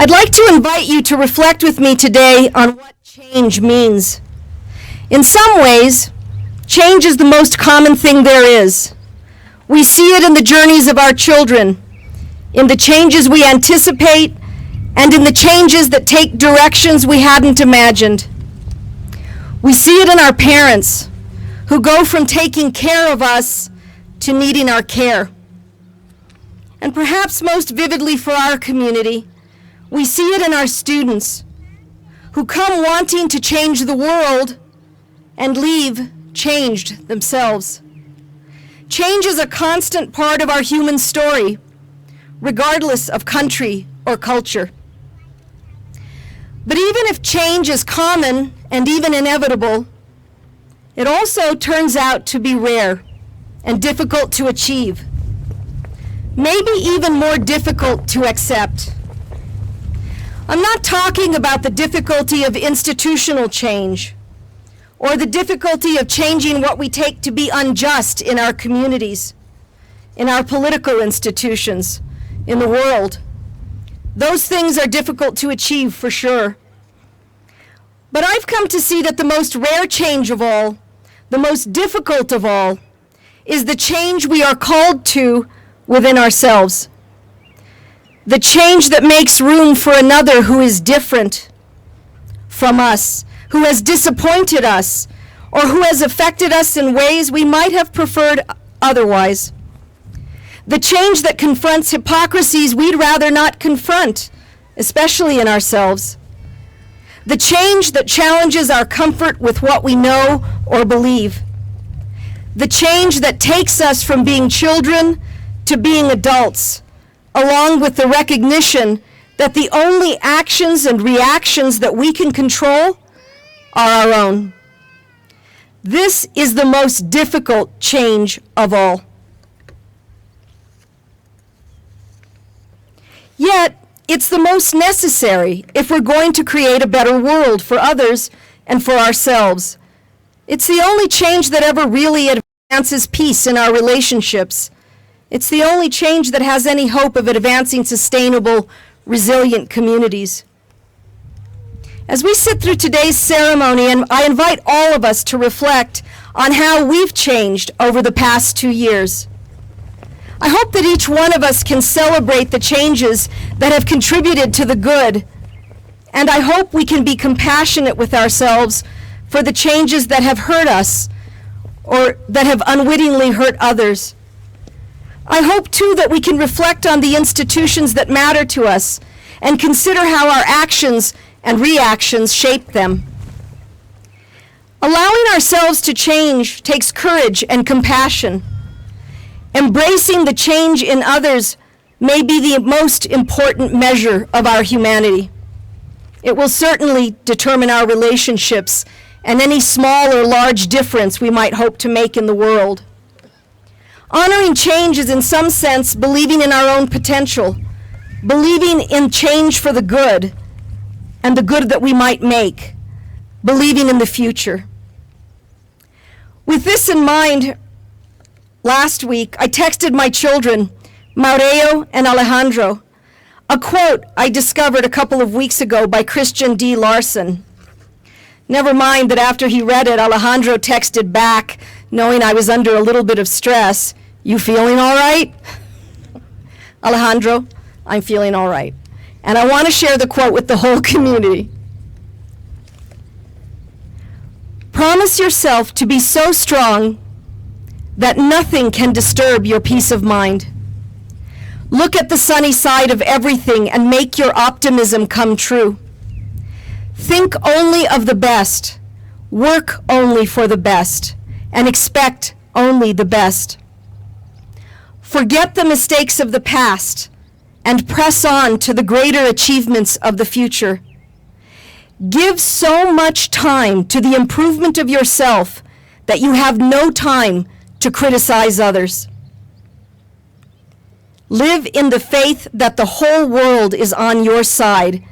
I'd like to invite you to reflect with me today on what change means. In some ways, change is the most common thing there is. We see it in the journeys of our children, in the changes we anticipate, and in the changes that take directions we hadn't imagined. We see it in our parents, who go from taking care of us to needing our care. And perhaps most vividly for our community, we see it in our students, who come wanting to change the world and leave changed themselves. Change is a constant part of our human story, regardless of country or culture. But even if change is common and even inevitable, it also turns out to be rare and difficult to achieve, maybe even more difficult to accept. I'm not talking about the difficulty of institutional change or the difficulty of changing what we take to be unjust in our communities, in our political institutions, in the world. Those things are difficult to achieve for sure. But I've come to see that the most rare change of all, the most difficult of all, is the change we are called to within ourselves. The change that makes room for another who is different from us, who has disappointed us, or who has affected us in ways we might have preferred otherwise. The change that confronts hypocrisies we'd rather not confront, especially in ourselves. The change that challenges our comfort with what we know or believe. The change that takes us from being children to being adults, along with the recognition that the only actions and reactions that we can control are our own. This is the most difficult change of all. Yet, it's the most necessary if we're going to create a better world for others and for ourselves. It's the only change that ever really advances peace in our relationships. It's the only change that has any hope of advancing sustainable, resilient communities. As we sit through today's ceremony, and I invite all of us to reflect on how we've changed over the past 2 years. I hope that each one of us can celebrate the changes that have contributed to the good, and I hope we can be compassionate with ourselves for the changes that have hurt us or that have unwittingly hurt others. I hope, too, that we can reflect on the institutions that matter to us and consider how our actions and reactions shape them. Allowing ourselves to change takes courage and compassion. Embracing the change in others may be the most important measure of our humanity. It will certainly determine our relationships and any small or large difference we might hope to make in the world. Honoring change is in some sense believing in our own potential, believing in change for the good and the good that we might make, believing in the future. With this in mind, last week I texted my children, Maureo and Alejandro, a quote I discovered a couple of weeks ago by Christian D. Larson. Never mind that after he read it, Alejandro texted back, knowing I was under a little bit of stress, "You feeling all right?" Alejandro, I'm feeling all right. And I want to share the quote with the whole community. Promise yourself to be so strong that nothing can disturb your peace of mind. Look at the sunny side of everything and make your optimism come true. Think only of the best, work only for the best, and expect only the best. Forget the mistakes of the past and press on to the greater achievements of the future. Give so much time to the improvement of yourself that you have no time to criticize others. Live in the faith that the whole world is on your side,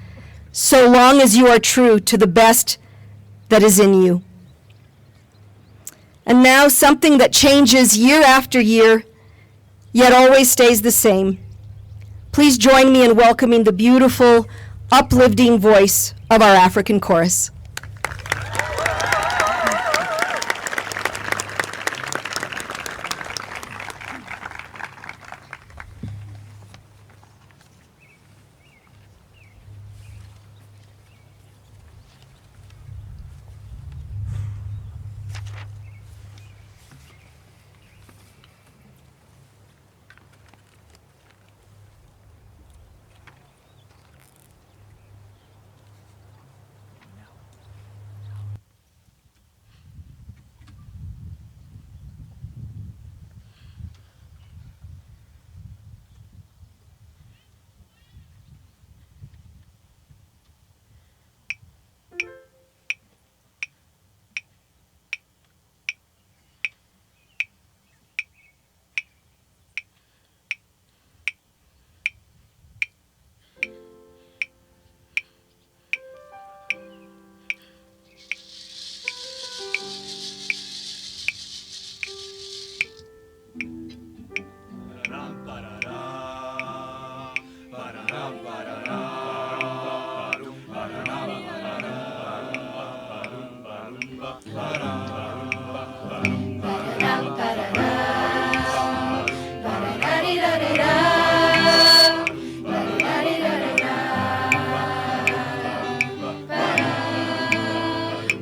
so long as you are true to the best that is in you. And now something that changes year after year, yet always stays the same. Please join me in welcoming the beautiful uplifting voice of our African chorus.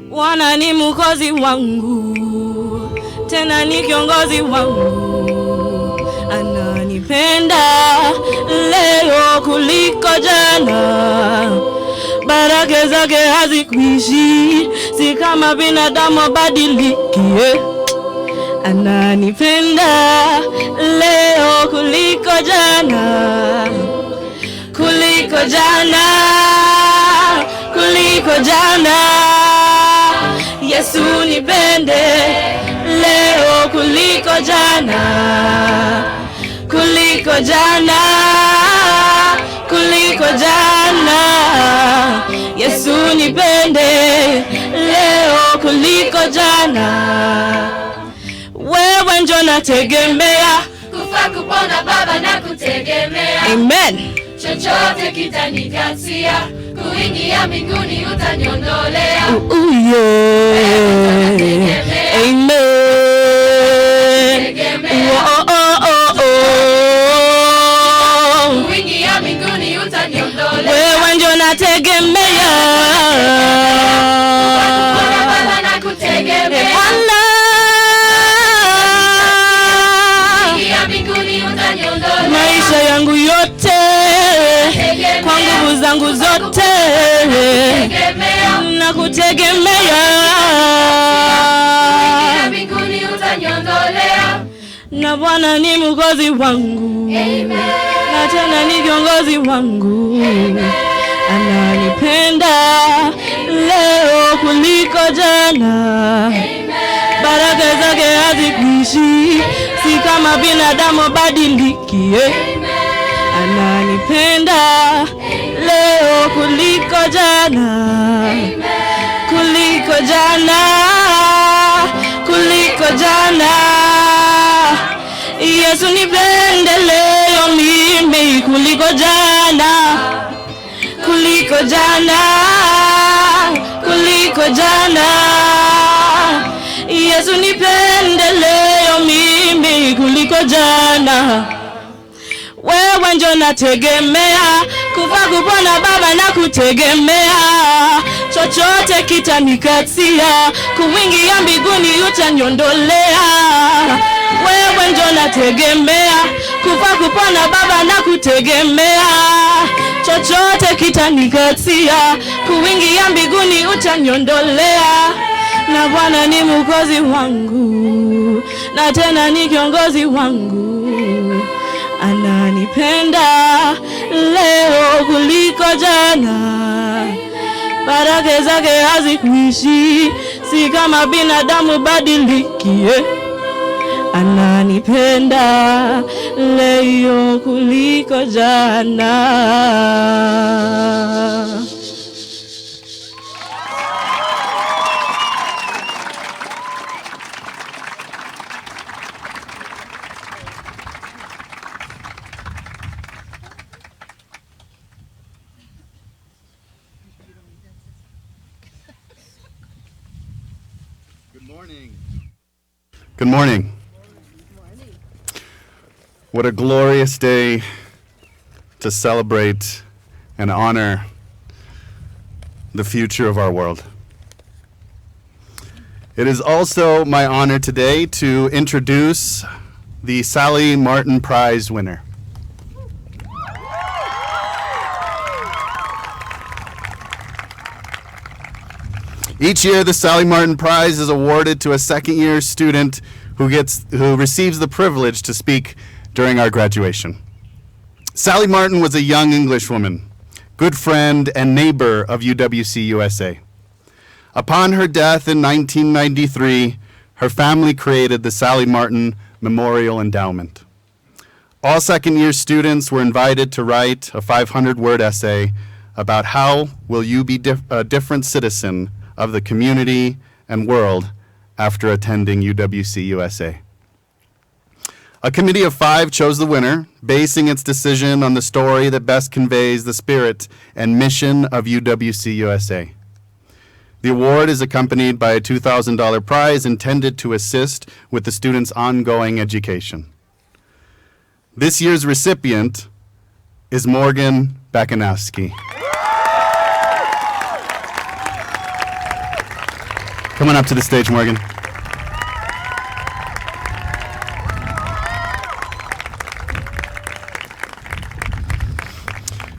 Bwana ni mwokozi wangu, tena ni kiongozi wangu. Ananipenda leo kuliko jana. Baraka zake hazikuishi, si kama binadamu badiliki. Ananipenda leo kuliko jana, kuliko jana, kuliko jana. Yesu nipende leo kuliko jana, kuliko jana, kuliko jana. Yesu nipende leo kuliko jana. Wewe ndio nategemea, kufa kupona Baba na kutegemea. Amen. Chochote kitanikatia, kuingia mbinguni utaniondolea. Yeah. Amen. Kuingia mbinguni utaniondolea. Wewe ndio nategemea, kupona Baba na kutegemea. Kuingia mbinguni utaniondolea. Maisha yangu yote, kwa nguvu zangu zote, na kutegemea. Mbinguni utaniondolea. Na Bwana ni mwokozi wangu, Amen. na tena ni kiongozi wangu. Amen. Ananipenda leo kuliko jana. Amen. Baraka zake hazikuishi, si kama binadamu badiliki. Ananipenda leo kuliko jana, kuliko jana, kuliko jana. Yesu nipende leo mimi kuliko jana, kuliko jana, kuliko jana. Yesu nipende leo mimi kuliko jana. Wewe ndio nategemea, kufa kupona Baba na kutegemea. Chochote kitanikatia, kuingia mbinguni utaniondolea. Wewe ndio nategemea, kufa kupona Baba na kutegemea. Chochote kitanikatia, kuingia mbinguni utaniondolea. Na Bwana ni mwokozi wangu, na tena ni kiongozi wangu. Ananipenda leo kuliko jana. Baraka zake hazikuishi, si kama binadamu badiliki. Ananipenda leo kuliko jana. Good morning. What a glorious day to celebrate and honor the future of our world. It is also my honor today to introduce the Sally Martin Prize winner. Each year, the Sally Martin Prize is awarded to a second-year student who receives the privilege to speak during our graduation. Sally Martin was a young Englishwoman, good friend and neighbor of UWC USA. Upon her death in 1993, her family created the Sally Martin Memorial Endowment. All second-year students were invited to write a 500-word essay about how will you be a different citizen of the community and world after attending UWC USA. A committee of 5 chose the winner, basing its decision on the story that best conveys the spirit and mission of UWC USA. The award is accompanied by a $2,000 prize intended to assist with the student's ongoing education. This year's recipient is Morgan Bakanowski. Come on up to the stage, Morgan.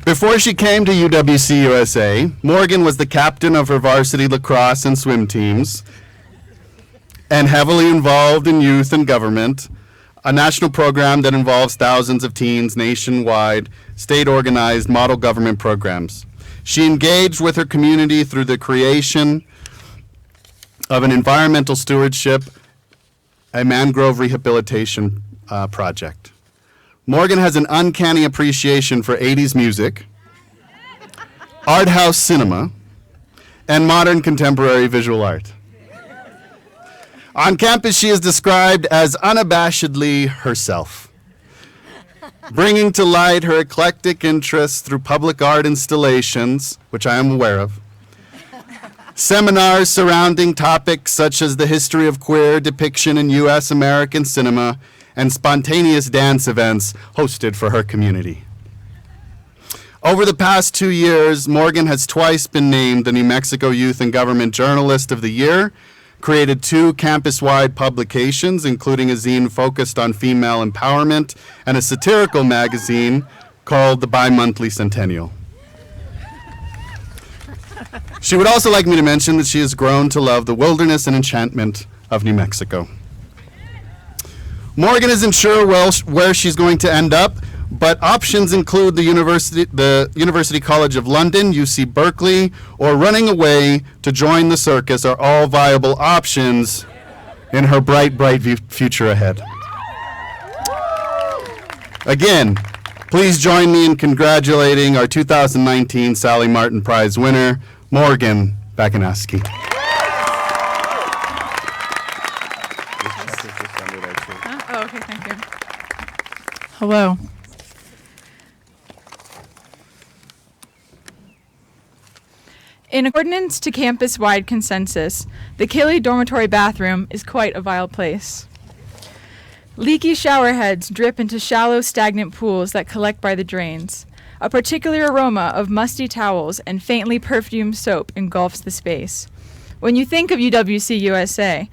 Before she came to UWC USA, Morgan was the captain of her varsity lacrosse and swim teams and heavily involved in youth and government, a national program that involves thousands of teens nationwide, state-organized model government programs. She engaged with her community through the creation of an environmental stewardship, a mangrove rehabilitation project. Morgan has an uncanny appreciation for 80s music, art house cinema, and modern contemporary visual art. On campus, she is described as unabashedly herself, bringing to light her eclectic interests through public art installations, which I am aware of, seminars surrounding topics such as the history of queer depiction in U.S. American cinema, and spontaneous dance events hosted for her community. Over the past 2 years, Morgan has twice been named the New Mexico Youth and Government Journalist of the Year, created 2 campus-wide publications, including a zine focused on female empowerment, and a satirical magazine called the Bi-Monthly Centennial. She would also like me to mention that she has grown to love the wilderness and enchantment of New Mexico. Morgan isn't sure where she's going to end up, but options include the University College of London, UC Berkeley, or running away to join the circus are all viable options in her bright future ahead. Again, please join me in congratulating our 2019 Sally Martin Prize winner, Morgan Bakanowski. Oh, okay, thank you. Hello. In accordance to campus-wide consensus, the Killy dormitory bathroom is quite a vile place. Leaky shower heads drip into shallow, stagnant pools that collect by the drains. A particular aroma of musty towels and faintly perfumed soap engulfs the space. When you think of UWC USA,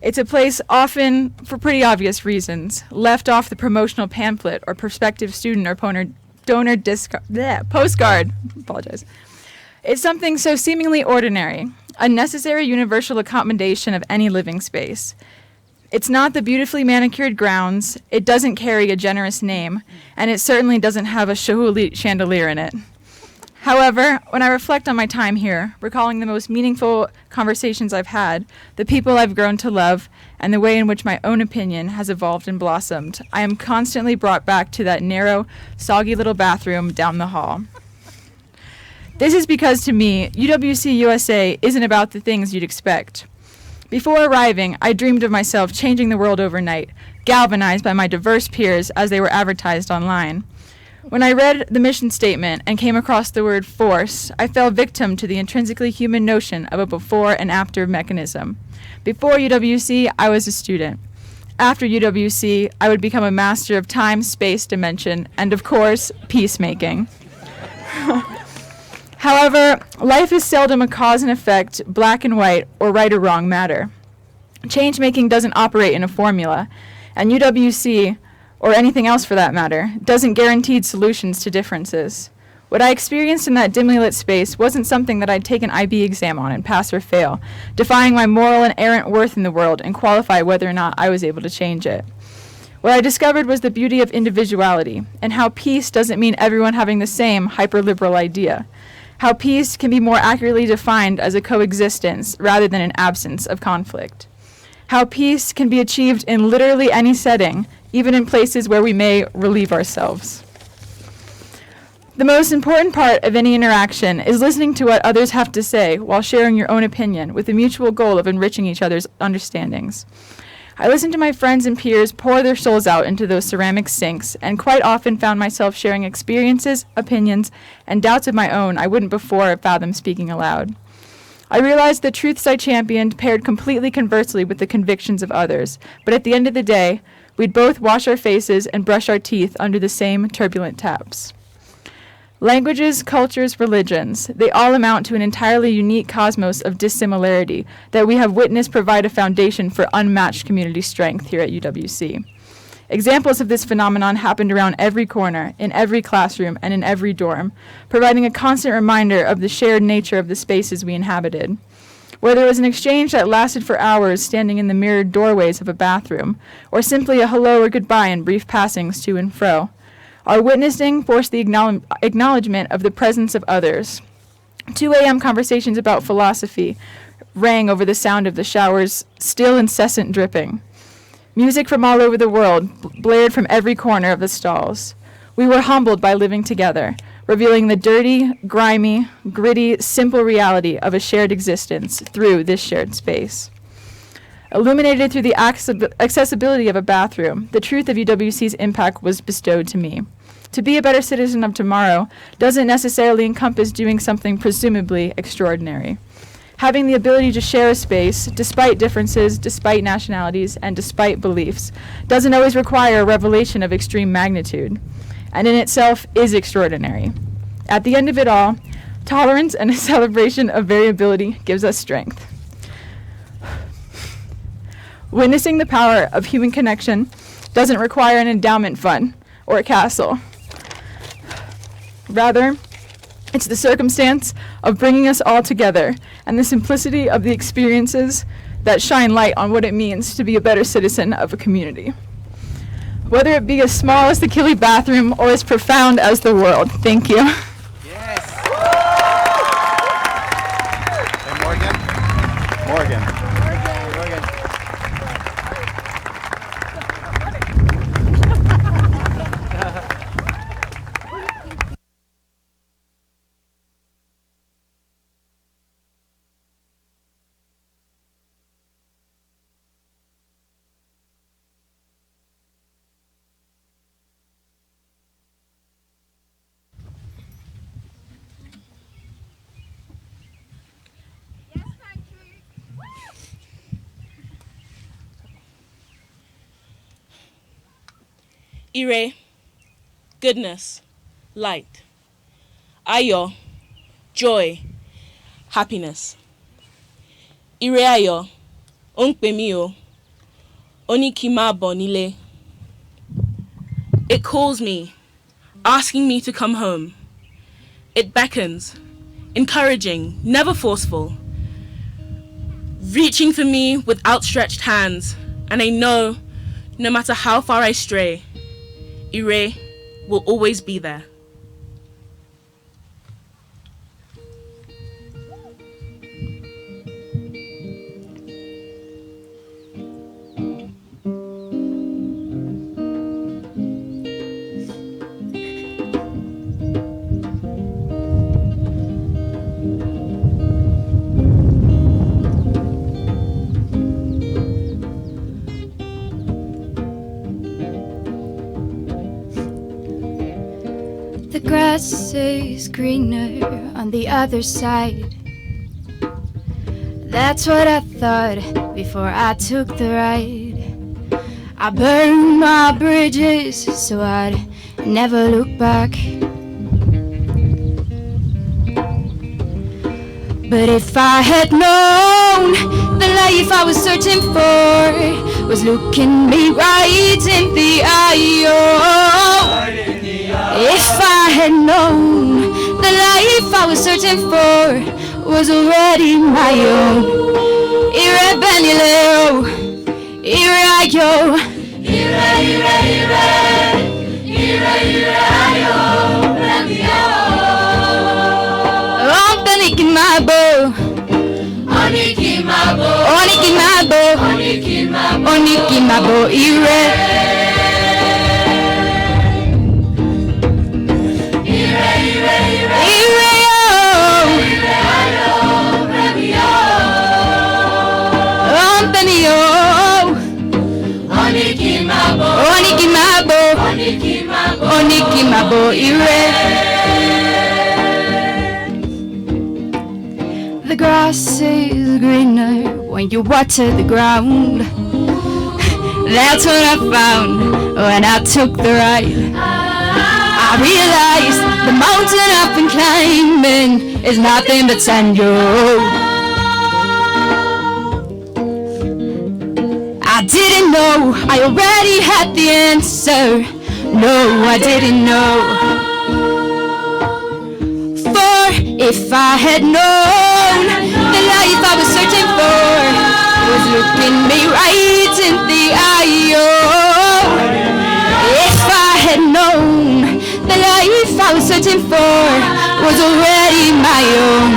it's a place often, for pretty obvious reasons, left off the promotional pamphlet or prospective student or donor postcard. Apologize. It's something so seemingly ordinary, a necessary universal accommodation of any living space. It's not the beautifully manicured grounds, it doesn't carry a generous name, and it certainly doesn't have a Shahulit chandelier in it. However, when I reflect on my time here, recalling the most meaningful conversations I've had, the people I've grown to love, and the way in which my own opinion has evolved and blossomed, I am constantly brought back to that narrow, soggy little bathroom down the hall. This is because, to me, UWC USA isn't about the things you'd expect. Before arriving, I dreamed of myself changing the world overnight, galvanized by my diverse peers as they were advertised online. When I read the mission statement and came across the word force, I fell victim to the intrinsically human notion of a before and after mechanism. Before UWC, I was a student. After UWC, I would become a master of time, space, dimension, and of course, peacemaking. However, life is seldom a cause and effect, black and white, or right or wrong matter. Change-making doesn't operate in a formula, and UWC, or anything else for that matter, doesn't guarantee solutions to differences. What I experienced in that dimly lit space wasn't something that I'd take an IB exam on and pass or fail, defying my moral and errant worth in the world and qualify whether or not I was able to change it. What I discovered was the beauty of individuality, and how peace doesn't mean everyone having the same hyper-liberal idea. How peace can be more accurately defined as a coexistence rather than an absence of conflict. How peace can be achieved in literally any setting, even in places where we may relieve ourselves. The most important part of any interaction is listening to what others have to say while sharing your own opinion with the mutual goal of enriching each other's understandings. I listened to my friends and peers pour their souls out into those ceramic sinks and quite often found myself sharing experiences, opinions, and doubts of my own I wouldn't before have fathomed speaking aloud. I realized the truths I championed paired completely conversely with the convictions of others, but at the end of the day, we'd both wash our faces and brush our teeth under the same turbulent taps. Languages, cultures, religions, they all amount to an entirely unique cosmos of dissimilarity that we have witnessed provide a foundation for unmatched community strength here at UWC. Examples of this phenomenon happened around every corner, in every classroom, and in every dorm, providing a constant reminder of the shared nature of the spaces we inhabited. Whether it was an exchange that lasted for hours standing in the mirrored doorways of a bathroom, or simply a hello or goodbye and brief passings to and fro, our witnessing forced the acknowledgement of the presence of others. 2 a.m. conversations about philosophy rang over the sound of the shower's still incessant dripping. Music from all over the world blared from every corner of the stalls. We were humbled by living together, revealing the dirty, grimy, gritty, simple reality of a shared existence through this shared space. Illuminated through the accessibility of a bathroom, the truth of UWC's impact was bestowed to me. To be a better citizen of tomorrow doesn't necessarily encompass doing something presumably extraordinary. Having the ability to share a space, despite differences, despite nationalities, and despite beliefs, doesn't always require a revelation of extreme magnitude, and in itself is extraordinary. At the end of it all, tolerance and a celebration of variability gives us strength. Witnessing the power of human connection doesn't require an endowment fund or a castle. Rather, it's the circumstance of bringing us all together and the simplicity of the experiences that shine light on what it means to be a better citizen of a community. Whether it be as small as the Killy bathroom or as profound as the world. Thank you. Hey, Morgan. Ire, goodness, light. Ayo, joy, happiness. Ire ayo, onpe mi o, oni ki ma bo nile. It calls me, asking me to come home. It beckons, encouraging, never forceful, reaching for me with outstretched hands, and I know, no matter how far I stray, Ire will always be there. The grass is greener on the other side. That's what I thought before I took the ride. I burned my bridges so I'd never look back. But if I had known the life I was searching for was looking me right in the eye, oh. If I had known the life I was searching for was already my own. Ire benileo, ire ayo, ire, ayo, benio. I'm paniking my bow. Oniki mabo, Oniki my bow. oniki mabo, Oniki my bow, ire. Oniki mabo, ire. The grass is greener when you water the ground. That's what I found when I took the ride. I realized the mountain I've been climbing is nothing but sand, yo. I didn't know I already had the answer. No, I didn't know. For if I had known the life I was searching for was looking me right in the eye, oh. If I had known the life I was searching for was already my own.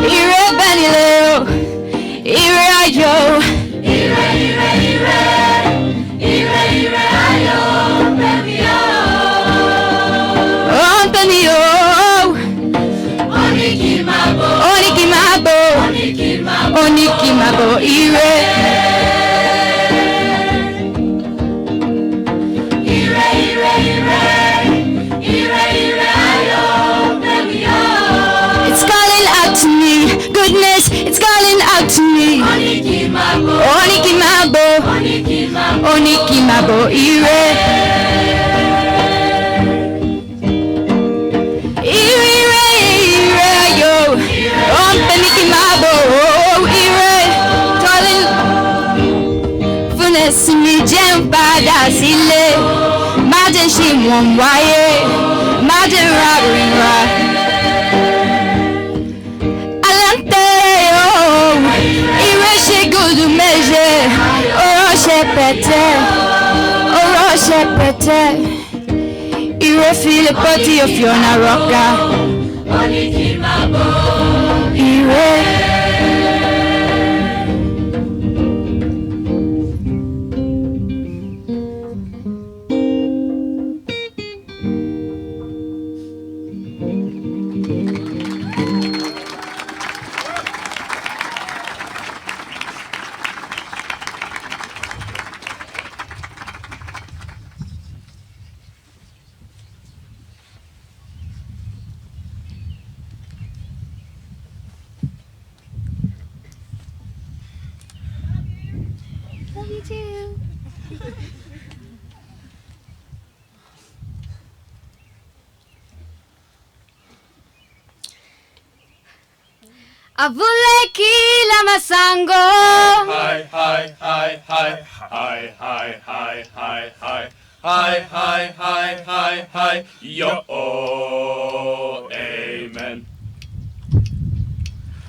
Ire benileo, ire ayo, ire, ayo, benio. benio. Oniki mabo, Oniki mabo, oniki mabo, oniki mabo, ire. It's calling out to me, goodness, it's calling out to me. Oniki mabo, Oniki mabo, oniki mabo, oniki mabo, ire. Ire, ire, yo. Oniki mabo, ire. Calling, funesi mi jẹun padà sílé. Má jẹ́ ṣì wọ̀n wáyé, má jẹ́ rárín ra. Ire feel a party of your naroka. oniki mabo, Ire. Love you too. Avuleki la masango. Hi, hi, hi, hi, hi, hi, hi, hi, hi. Hi, hi, hi, hi, hi, yo, oh, amen.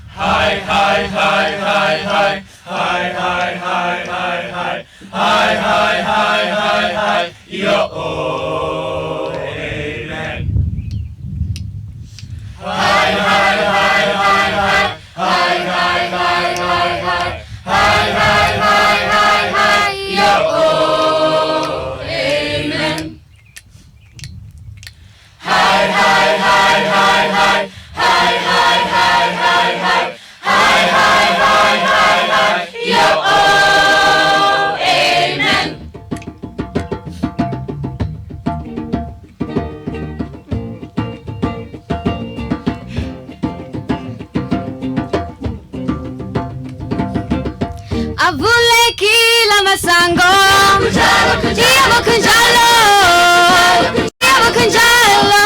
Hi, hi, hi, hi, hi, hi, hi, hi, hi, hi, hi, hi, hi, hi, hi, yo, oh, amen. Hi, hi, hi, hi, hi, hi, hi, hi, hi, hi, hi, hi, hi, hi, hi, yo, oh, amen. Hi, hi, hi, hi, hi, hi, hi, hi, hi, hi, hi, hi, hi, hi, hi, yo, oh, amen. masango Diabo kunjalo Diabo kunjalo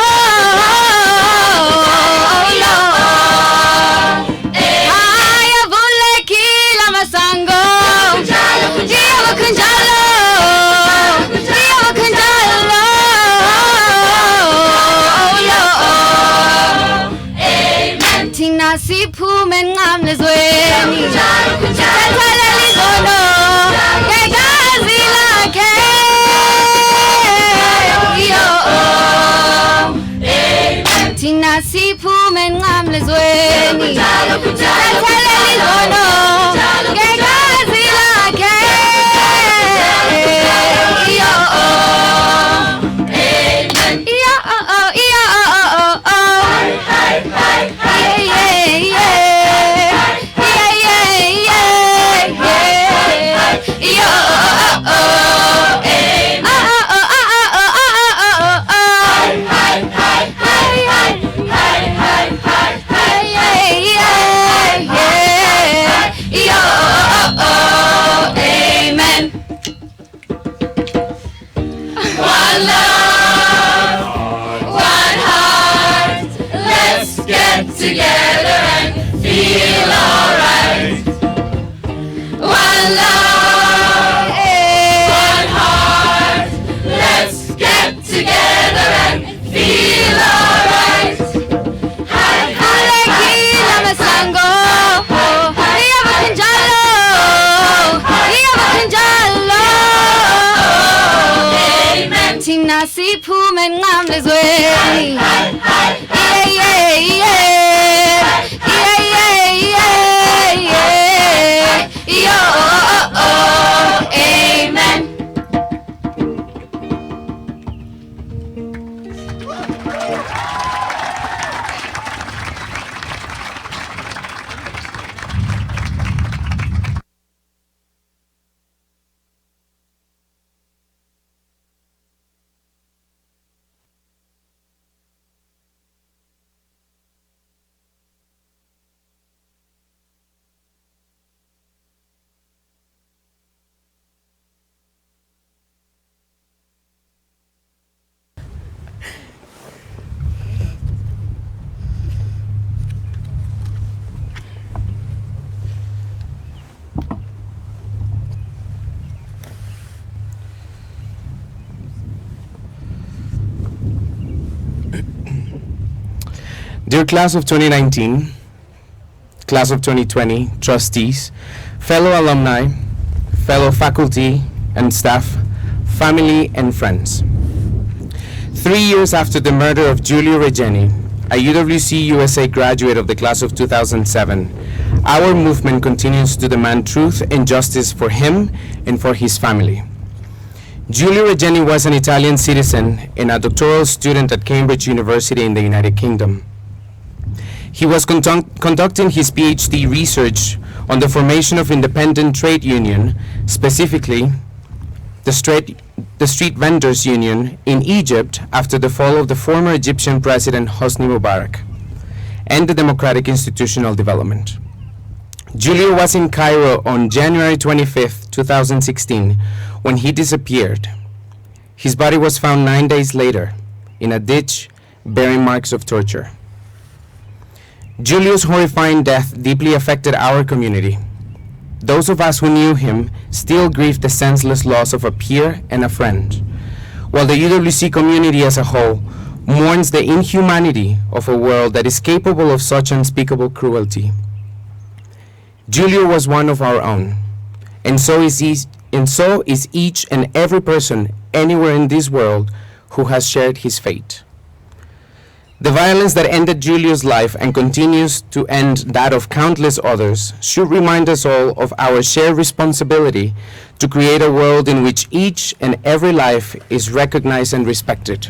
Aya vule kila masango Diabo kunjalo Diabo kunjalo Amen Tina siphume nqamlezweni Tathala lizono Ngegazi lakhe Yo Amen Tina siphume nqamlezweni Tathala lizono Ngegazi lakhe Yo Amen Yo Amen. One love, one heart. Let's get together and feel alright. One love, one heart. Let's get together and feel alright. Kila masango, Diabo kunjalo, Diabo kunjalo. Amen. Tina siphume nqamlezweni. Yo, amen. Dear class of 2019, class of 2020, trustees, fellow alumni, fellow faculty and staff, family and friends. 3 years after the murder of Giulio Regeni, a UWC USA graduate of the class of 2007, our movement continues to demand truth and justice for him and for his family. Giulio Regeni was an Italian citizen and a doctoral student at Cambridge University in the United Kingdom. He was conducting his PhD research on the formation of independent trade union, specifically the Street Vendors Union in Egypt after the fall of the former Egyptian President Hosni Mubarak and the democratic institutional development. Giulio was in Cairo on January 25, 2016, when he disappeared. His body was found 9 days later in a ditch bearing marks of torture. Giulio's horrifying death deeply affected our community. Those of us who knew him still grieve the senseless loss of a peer and a friend, while the UWC community as a whole mourns the inhumanity of a world that is capable of such unspeakable cruelty. Giulio was one of our own, and so is each and every person anywhere in this world who has shared his fate. The violence that ended Giulio's life and continues to end that of countless others should remind us all of our shared responsibility to create a world in which each and every life is recognized and respected.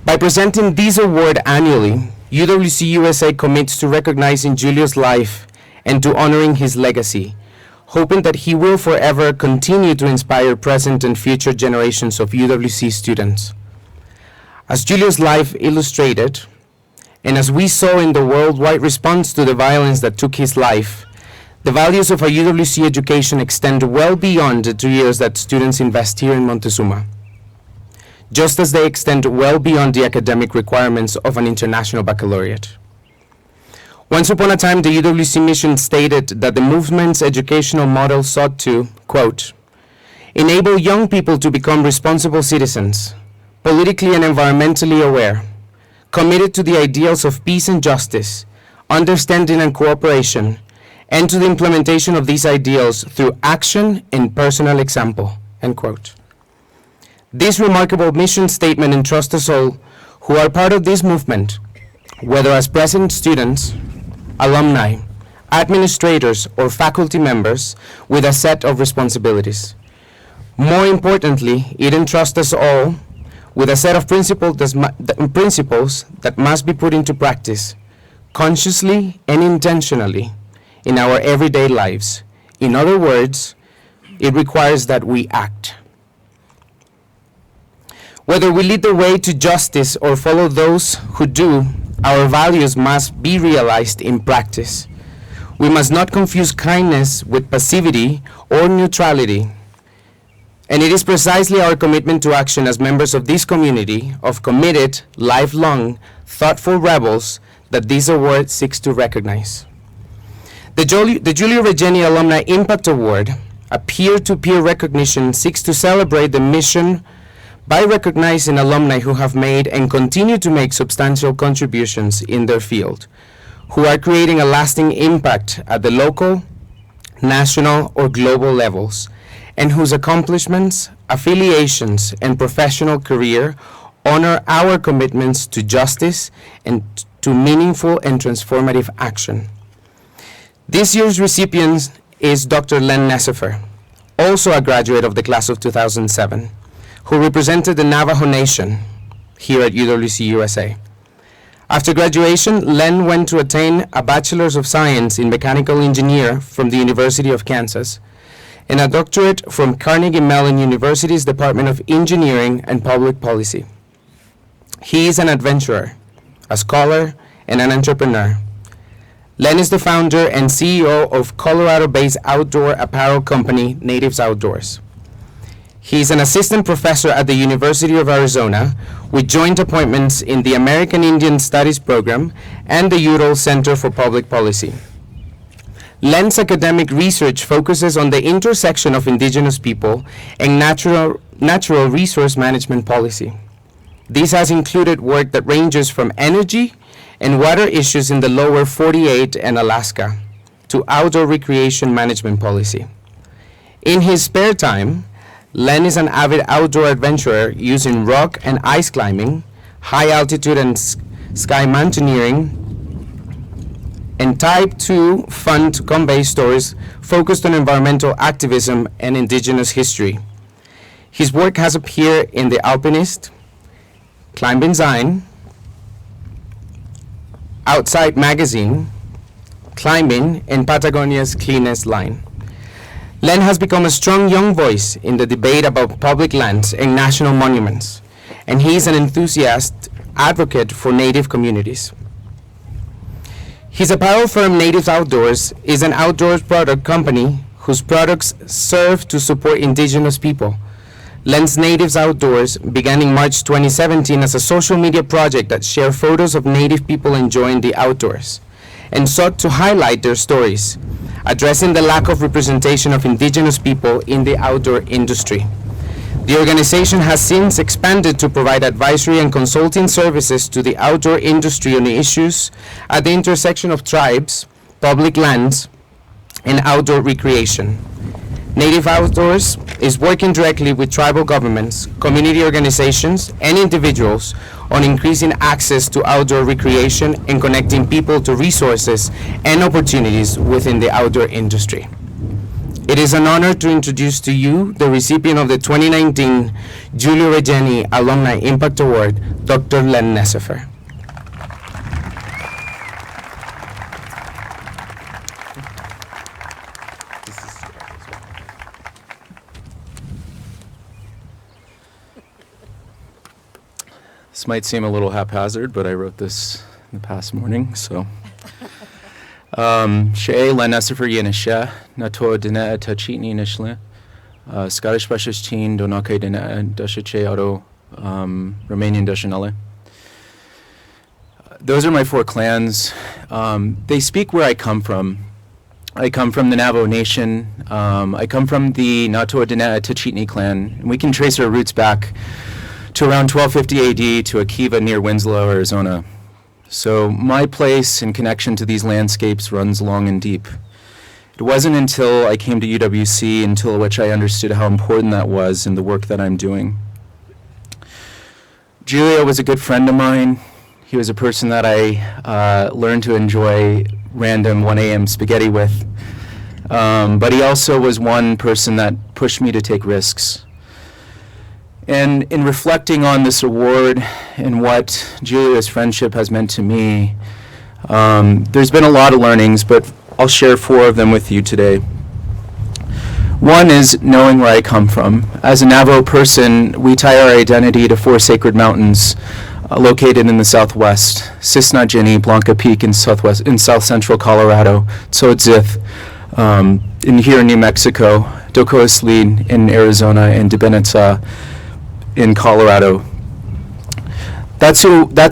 By presenting this award annually, UWC USA commits to recognizing Giulio's life and to honoring his legacy, hoping that he will forever continue to inspire present and future generations of UWC students. As Giulio's life illustrated, and as we saw in the worldwide response to the violence that took his life, The values of our UWC education extend well beyond the 2 years that students invest here in Montezuma, just as they extend well beyond the academic requirements of an international baccalaureate. Once upon a time, the UWC mission stated that the movement's educational model sought to, quote, enable young people to become responsible citizens, politically and environmentally aware, committed to the ideals of peace and justice, understanding and cooperation, and to the implementation of these ideals through action and personal example, end quote. This remarkable mission statement entrusts us all who are part of this movement, whether as present students, alumni, administrators, or faculty members, with a set of responsibilities. More importantly, it entrusts us all with a set of principles that must be put into practice, consciously and intentionally, in our everyday lives. In other words, it requires that we act. Whether we lead the way to justice or follow those who do, our values must be realized in practice. We must not confuse kindness with passivity or neutrality. And it is precisely our commitment to action as members of this community of committed, lifelong, thoughtful rebels that this award seeks to recognize. The Giulio Regeni Alumni Impact Award, a peer-to-peer recognition, seeks to celebrate the mission by recognizing alumni who have made and continue to make substantial contributions in their field, who are creating a lasting impact at the local, national, or global levels, and whose accomplishments, affiliations, and professional career honor our commitments to justice and to meaningful and transformative action. This year's recipient is Dr. Len Nesifer, also a graduate of the class of 2007, who represented the Navajo Nation here at UWC USA. After graduation, Len went to attain a Bachelor's of Science in Mechanical Engineer from the University of Kansas and a doctorate from Carnegie Mellon University's Department of Engineering and Public Policy. He is an adventurer, a scholar, and an entrepreneur. Len is the founder and CEO of Colorado-based outdoor apparel company Natives Outdoors. He is an assistant professor at the University of Arizona with joint appointments in the American Indian Studies program and the Udall Center for Public Policy. Len's academic research focuses on the intersection of indigenous people and natural resource management policy. This has included work that ranges from energy and water issues in the lower 48 and Alaska to outdoor recreation management policy. In his spare time, Len is an avid outdoor adventurer using rock and ice climbing, high altitude and sky mountaineering, and Type 2 fun to convey stories focused on environmental activism and indigenous history. His work has appeared in The Alpinist, Climbing Zine, Outside Magazine, Climbing, and Patagonia's Cleanest Line. Len has become a strong young voice in the debate about public lands and national monuments, and he is an enthusiast advocate for Native communities. His apparel firm Natives Outdoors is an outdoors product company whose products serve to support indigenous people. Len's Natives Outdoors began in March 2017 as a social media project that shared photos of Native people enjoying the outdoors and sought to highlight their stories, addressing the lack of representation of indigenous people in the outdoor industry. The organization has since expanded to provide advisory and consulting services to the outdoor industry on the issues at the intersection of tribes, public lands, and outdoor recreation. Native Outdoors is working directly with tribal governments, community organizations, and individuals on increasing access to outdoor recreation and connecting people to resources and opportunities within the outdoor industry. It is an honor to introduce to you the recipient of the 2019 Giulio Regeni Alumni Impact Award, Dr. Len Nesifer. This might seem a little haphazard, but I wrote this in the past morning, so. Shea la nasifer yenisha, nato dina tachitni nishle, Scottish Bashas Teen, Donake dina dashache auto, Romanian dashanale. Those are my 4 clans. They speak where I come from. I come from the Navajo Nation. I come from the Nato Dina Tachitni clan. And we can trace our roots back to around 1250 AD to Akiva near Winslow, Arizona. So my place and connection to these landscapes runs long and deep. It wasn't until I came to UWC until which I understood how important that was in the work that I'm doing. Julio was a good friend of mine. He was a person that I learned to enjoy random 1 a.m. spaghetti with. But he also was one person that pushed me to take risks. And in reflecting on this award and what Julio's friendship has meant to me, there's been a lot of learnings, but I'll share 4 of them with you today. One is knowing where I come from. As a Navajo person, we tie our identity to 4 sacred mountains located in the southwest: Cisnagini, Blanca Peak in south central Colorado, Tzotzith in here in New Mexico, Docoaslin in Arizona, and Dibenetza in Colorado. That's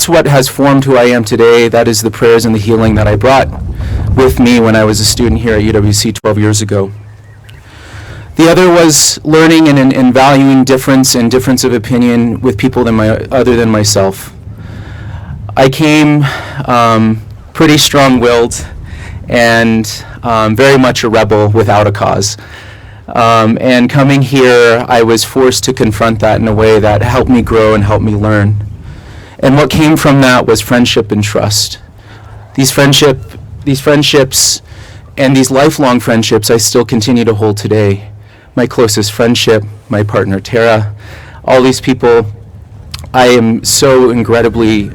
what has formed who I am today. That is the prayers and the healing that I brought with me when I was a student here at UWC 12 years ago. The other was learning and valuing difference and difference of opinion with people other than myself. I came pretty strong-willed and very much a rebel without a cause. And coming here, I was forced to confront that in a way that helped me grow and helped me learn. And what came from that was friendship and trust. These friendships and these lifelong friendships I still continue to hold today. My closest friendship, my partner Tara, all these people, I am so incredibly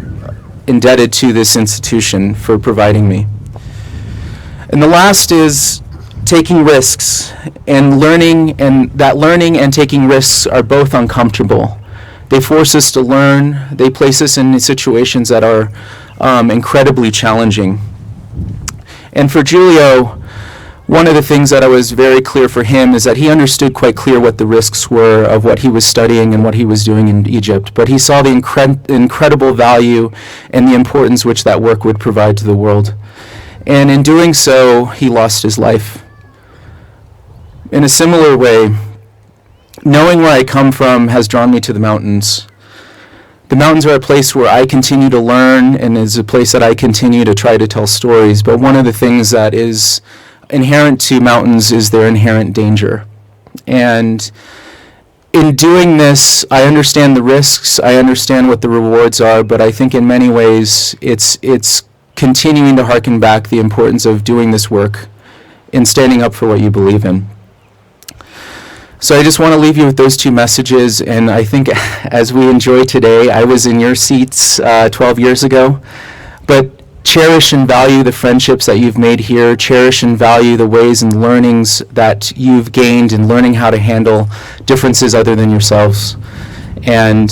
indebted to this institution for providing me. And the last is taking risks and learning, and that learning and taking risks are both uncomfortable. They force us to learn. They place us in situations that are incredibly challenging. And for Julio, one of the things that I was very clear for him is that he understood quite clear what the risks were of what he was studying and what he was doing in Egypt, but he saw the incredible value and the importance which that work would provide to the world. And in doing so, he lost his life. In a similar way, knowing where I come from has drawn me to the mountains. The mountains are a place where I continue to learn and is a place that I continue to try to tell stories, but one of the things that is inherent to mountains is their inherent danger. And in doing this, I understand the risks, I understand what the rewards are, but I think in many ways it's continuing to harken back the importance of doing this work and standing up for what you believe in. So I just want to leave you with those 2 messages, and I think as we enjoy today, I was in your seats 12 years ago, but cherish and value the friendships that you've made here. Cherish and value the ways and learnings that you've gained in learning how to handle differences other than yourselves. And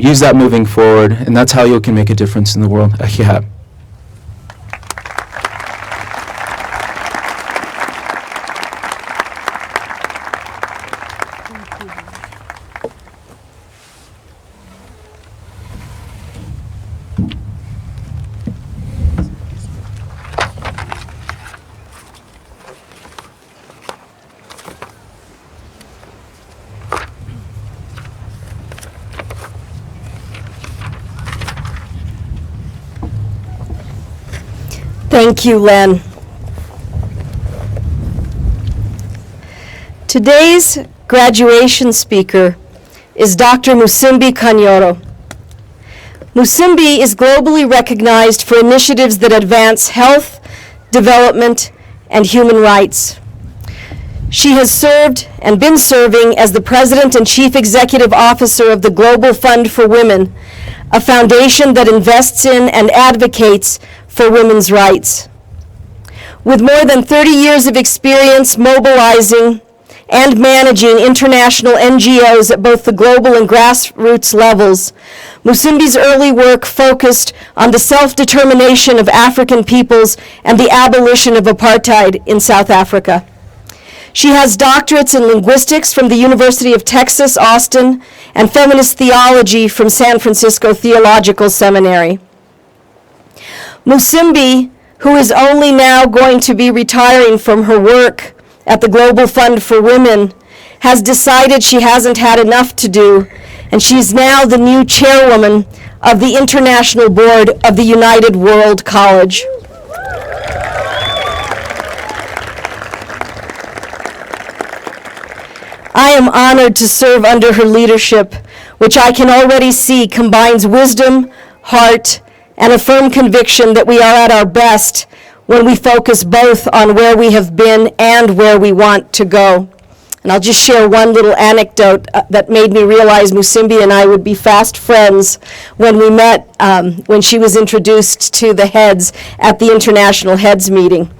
use that moving forward, and that's how you can make a difference in the world. Yeah. Thank you, Len. Today's graduation speaker is Dr. Musimbi Kanyoro. Musimbi is globally recognized for initiatives that advance health, development, and human rights. She has served and been serving as the President and Chief Executive Officer of the Global Fund for Women, a foundation that invests in and advocates for women's rights. With more than 30 years of experience mobilizing and managing international NGOs at both the global and grassroots levels. Musimbi's early work focused on the self-determination of African peoples and the abolition of apartheid in South Africa. She has doctorates in linguistics from the University of Texas, Austin, and feminist theology from San Francisco Theological Seminary. Musimbi, who is only now going to be retiring from her work at the Global Fund for Women, has decided she hasn't had enough to do, and she's now the new chairwoman of the International Board of the United World College. I am honored to serve under her leadership, which I can already see combines wisdom, heart, and a firm conviction that we are at our best when we focus both on where we have been and where we want to go. And I'll just share one little anecdote that made me realize Musimbi and I would be fast friends when we met when she was introduced to the heads at the International Heads meeting.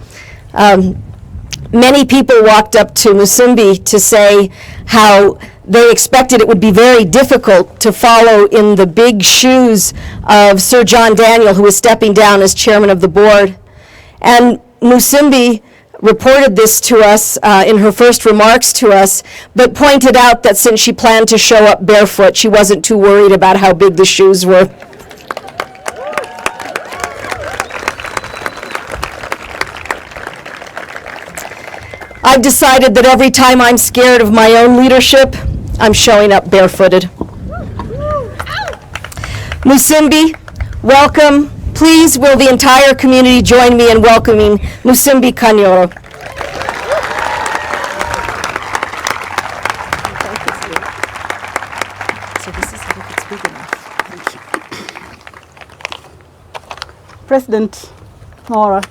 Many people walked up to Musimbi to say how they expected it would be very difficult to follow in the big shoes of Sir John Daniel, who was stepping down as chairman of the board. And Musimbi reported this to us in her first remarks to us, but pointed out that since she planned to show up barefoot, she wasn't too worried about how big the shoes were. I've decided that every time I'm scared of my own leadership, I'm showing up barefooted. Musimbi, welcome. Please, will the entire community join me in welcoming Musimbi Kanyoro. So this is how it's big enough. Thank you. President Nora,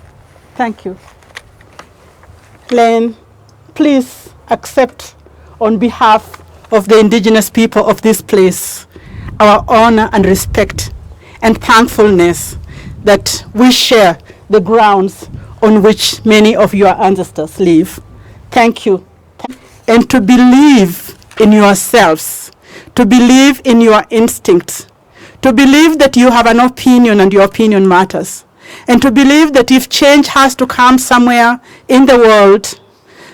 thank you. Len, please accept on behalf of the indigenous people of this place our honor and respect and thankfulness that we share the grounds on which many of your ancestors live. Thank you. And to believe in yourselves, to believe in your instincts, to believe that you have an opinion and your opinion matters, and to believe that if change has to come somewhere in the world,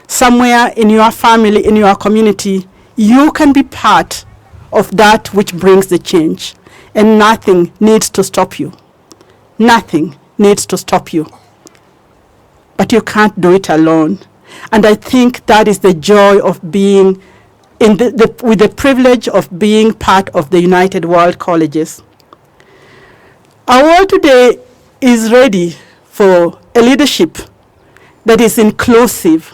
somewhere in your family, in your community, you can be part of that which brings the change. And nothing needs to stop you. Nothing needs to stop you. But you can't do it alone. And I think that is the joy of being with the privilege of being part of the United World Colleges. Our world today is ready for a leadership that is inclusive,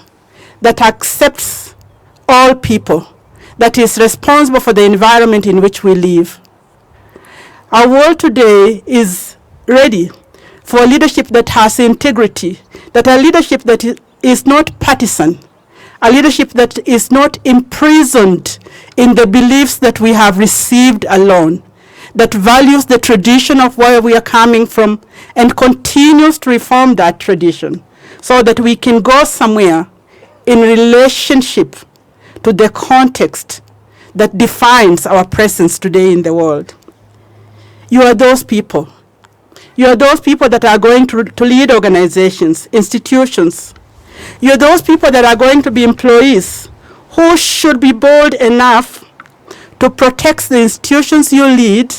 that accepts all people, that is responsible for the environment in which we live. Our world today is ready for a leadership that has integrity, that a leadership that is not partisan, a leadership that is not imprisoned in the beliefs that we have received alone, that values the tradition of where we are coming from and continues to reform that tradition so that we can go somewhere in relationship to the context that defines our presence today in the world. You are those people. You are those people that are going to lead organizations, institutions. You are those people that are going to be employees who should be bold enough to protect the institutions you lead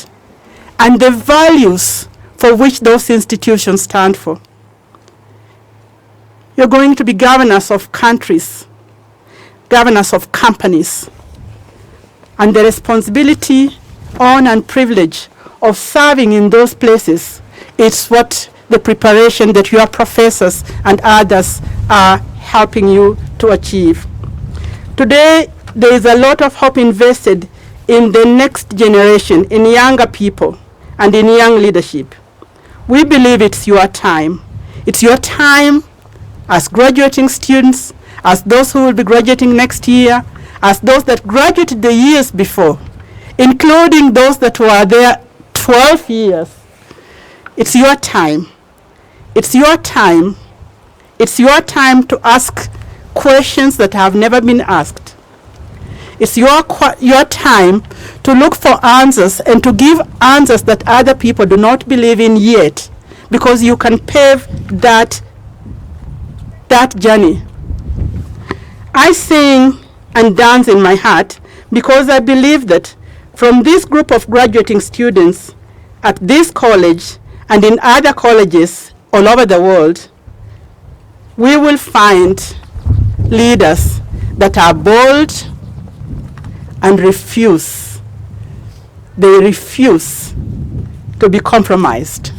and the values for which those institutions stand for. You're going to be governors of countries, governors of companies, and the responsibility, honor, and privilege of serving in those places is what the preparation that your professors and others are helping you to achieve. Today, there is a lot of hope invested in the next generation, in younger people, and in young leadership. We believe it's your time. It's your time as graduating students, as those who will be graduating next year, as those that graduated the years before, including those that were there 12 years. It's your time. It's your time. It's your time to ask questions that have never been asked. It's your time to look for answers and to give answers that other people do not believe in yet, because you can pave that journey. I sing and dance in my heart because I believe that from this group of graduating students at this college and in other colleges all over the world, we will find leaders that are bold and refuse. They refuse to be compromised,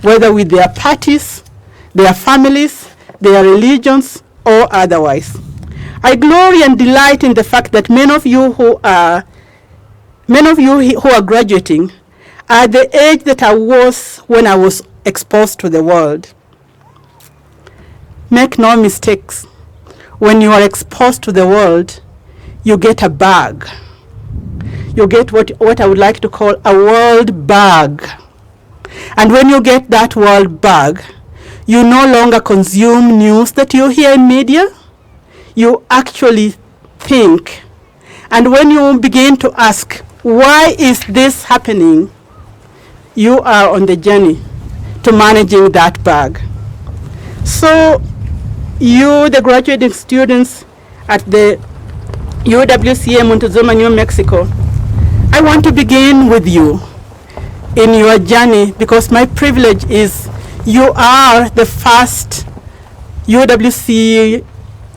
whether with their parties, their families, their religions, or otherwise. I glory and delight in the fact that many of you who are graduating are the age that I was when I was exposed to the world. Make no mistakes. When you are exposed to the world, you get a bag. You get what I would like to call a world bag. And when you get that world bag, you no longer consume news that you hear in media. You actually think. And when you begin to ask, why is this happening? You are on the journey to managing that bag. So you, the graduating students at the UWC Montezuma, New Mexico, I want to begin with you in your journey, because my privilege is you are the first UWC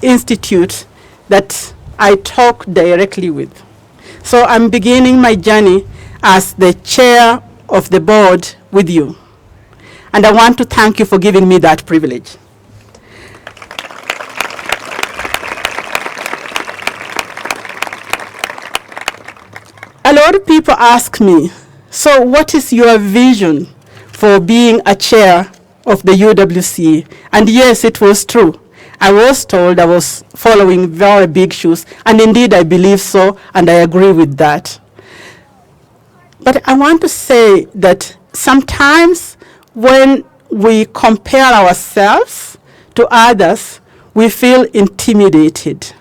institute that I talk directly with. So I'm beginning my journey as the chair of the board with you. And I want to thank you for giving me that privilege. A lot of people ask me, so what is your vision for being a chair of the UWC? And yes, it was true. I was told I was following very big shoes, and indeed I believe so, and I agree with that. But I want to say that sometimes when we compare ourselves to others, we feel intimidated.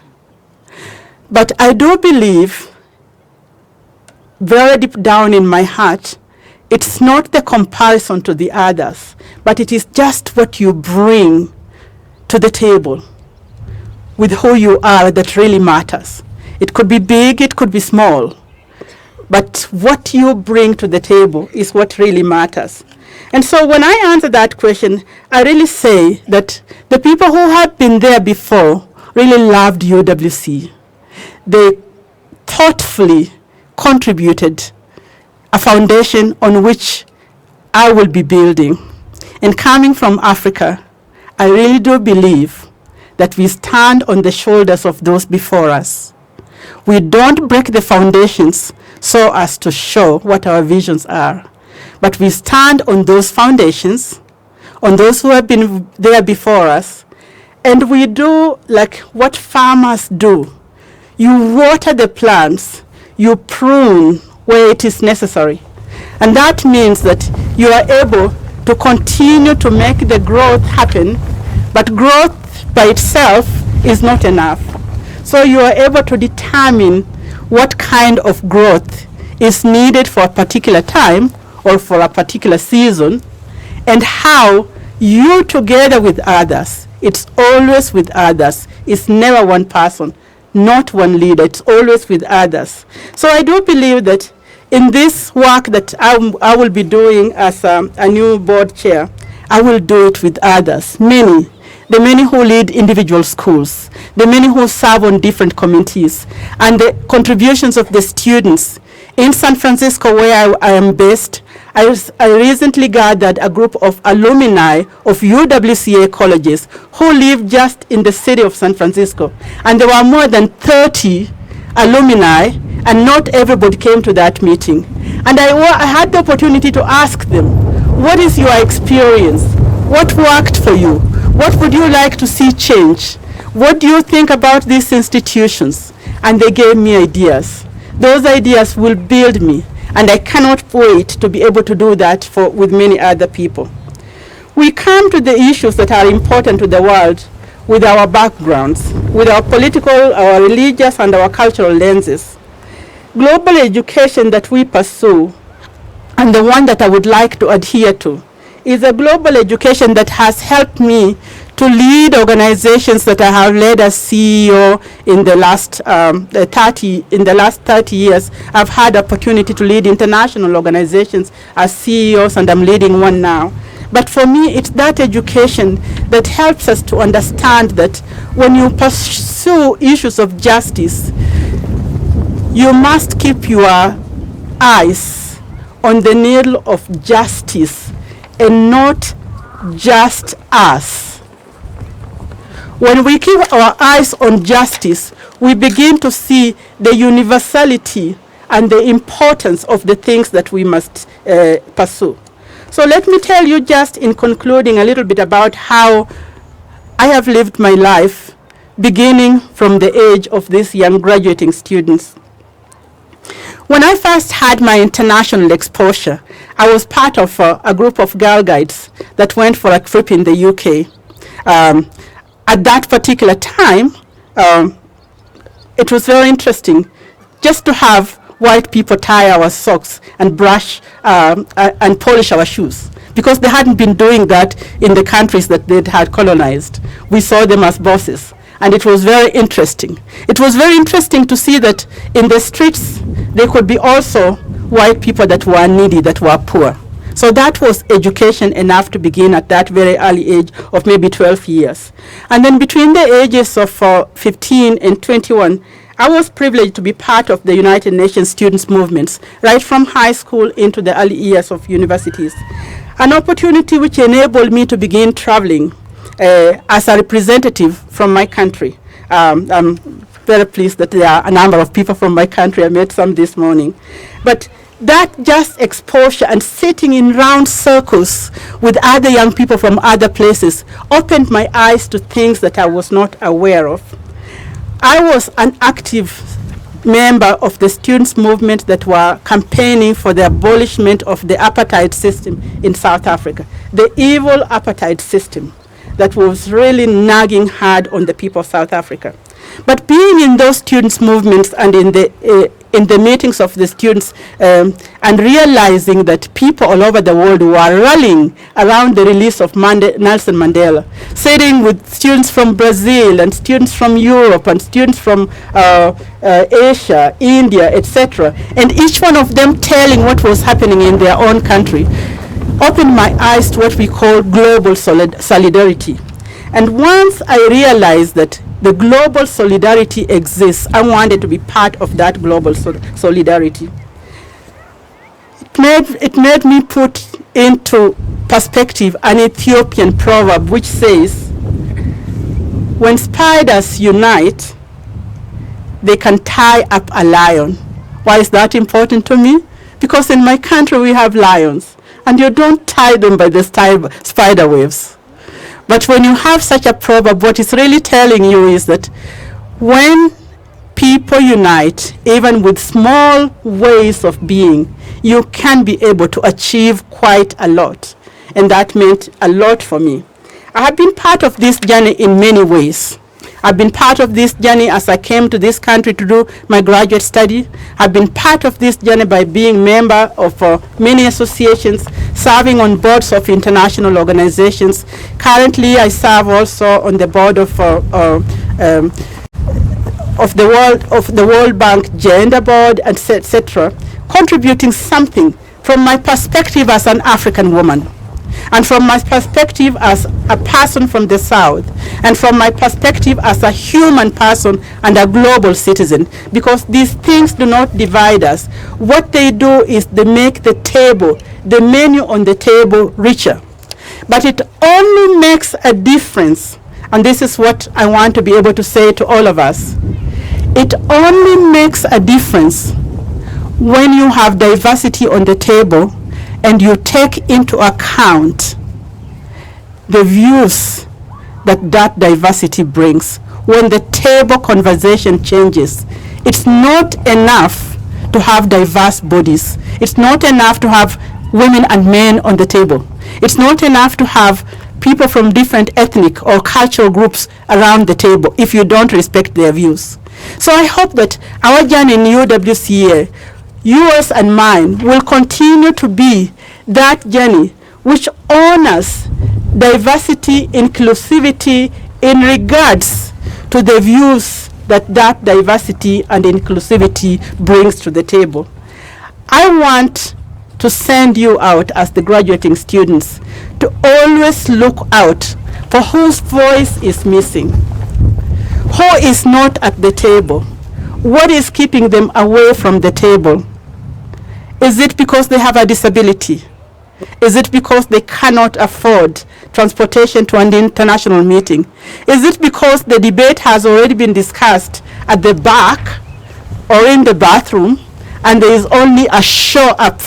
But I do believe, very deep down in my heart, it's not the comparison to the others, but it is just what you bring to the table with who you are that really matters. It could be big, it could be small, but what you bring to the table is what really matters. And so when I answer that question, I really say that the people who have been there before really loved UWC. They thoughtfully contributed a foundation on which I will be building. And coming from Africa, I really do believe that we stand on the shoulders of those before us. We don't break the foundations so as to show what our visions are, but we stand on those foundations, on those who have been there before us, and we do like what farmers do. You water the plants, you prune where it is necessary. And that means that you are able to continue to make the growth happen, but growth by itself is not enough. So you are able to determine what kind of growth is needed for a particular time or for a particular season, and how you together with others, it's always with others, it's never one person, not one leader, it's always with others. So I do believe that in this work that I will be doing as a new board chair, I will do it with others, many. The many who lead individual schools, the many who serve on different committees, and the contributions of the students. In San Francisco, where I am based, I recently gathered a group of alumni of UWCA colleges who live just in the city of San Francisco. And there were more than 30 alumni, and not everybody came to that meeting. And I had the opportunity to ask them, what is your experience? What worked for you? What would you like to see change? What do you think about these institutions? And they gave me ideas. Those ideas will build me, and I cannot wait to be able to do that with many other people. We come to the issues that are important to the world with our backgrounds, with our political, our religious, and our cultural lenses. Global education that we pursue, and the one that I would like to adhere to, is a global education that has helped me to lead organizations that I have led as CEO in the last 30 years. I've had opportunity to lead international organizations as CEOs, and I'm leading one now. But for me, it's that education that helps us to understand that when you pursue issues of justice, you must keep your eyes on the needle of justice and not just us. When we keep our eyes on justice, we begin to see the universality and the importance of the things that we must pursue. So let me tell you, just in concluding, a little bit about how I have lived my life, beginning from the age of these young graduating students. When I first had my international exposure, I was part of a group of Girl Guides that went for a trip in the UK. At that particular time, it was very interesting just to have white people tie our socks and brush and polish our shoes, because they hadn't been doing that in the countries that they had colonized. We saw them as bosses, and it was very interesting. It was very interesting to see that in the streets there could be also white people that were needy, that were poor. So that was education enough to begin at that very early age of maybe 12 years. And then between the ages of 15 and 21, I was privileged to be part of the United Nations students' movements, right from high school into the early years of universities. An opportunity which enabled me to begin traveling as a representative from my country. I'm very pleased that there are a number of people from my country. I met some this morning. But that just exposure and sitting in round circles with other young people from other places opened my eyes to things that I was not aware of. I was an active member of the students' movement that were campaigning for the abolishment of the apartheid system in South Africa, the evil apartheid system that was really nagging hard on the people of South Africa. But being in those students' movements and in the meetings of the students and realizing that people all over the world were rallying around the release of Nelson Mandela, sitting with students from Brazil and students from Europe and students from Asia, India, etc., and each one of them telling what was happening in their own country, opened my eyes to what we call global solidarity. And once I realized that the global solidarity exists, I wanted to be part of that global solidarity. It made me put into perspective an Ethiopian proverb which says, when spiders unite, they can tie up a lion. Why is that important to me? Because in my country we have lions, and you don't tie them by the spider webs. But when you have such a proverb, what it's really telling you is that when people unite, even with small ways of being, you can be able to achieve quite a lot. And that meant a lot for me. I have been part of this journey in many ways. I've been part of this journey as I came to this country to do my graduate study. I've been part of this journey by being member of many associations, serving on boards of international organizations. Currently, I serve also on the board of the World Bank Gender Board, etc., contributing something from my perspective as an African woman, and from my perspective as a person from the South, and from my perspective as a human person and a global citizen, because these things do not divide us. What they do is they make the table, the menu on the table, richer. But it only makes a difference, and this is what I want to be able to say to all of us. It only makes a difference when you have diversity on the table and you take into account the views that that diversity brings. When the table conversation changes, it's not enough to have diverse bodies. It's not enough to have women and men on the table. It's not enough to have people from different ethnic or cultural groups around the table if you don't respect their views. So I hope that our journey in UWCA, yours and mine, will continue to be that journey which honors diversity, inclusivity in regards to the views that diversity and inclusivity brings to the table. I want to send you out as the graduating students to always look out for whose voice is missing, who is not at the table, what is keeping them away from the table. Is it because they have a disability? Is it because they cannot afford transportation to an international meeting? Is it because the debate has already been discussed at the back or in the bathroom and there is only a show up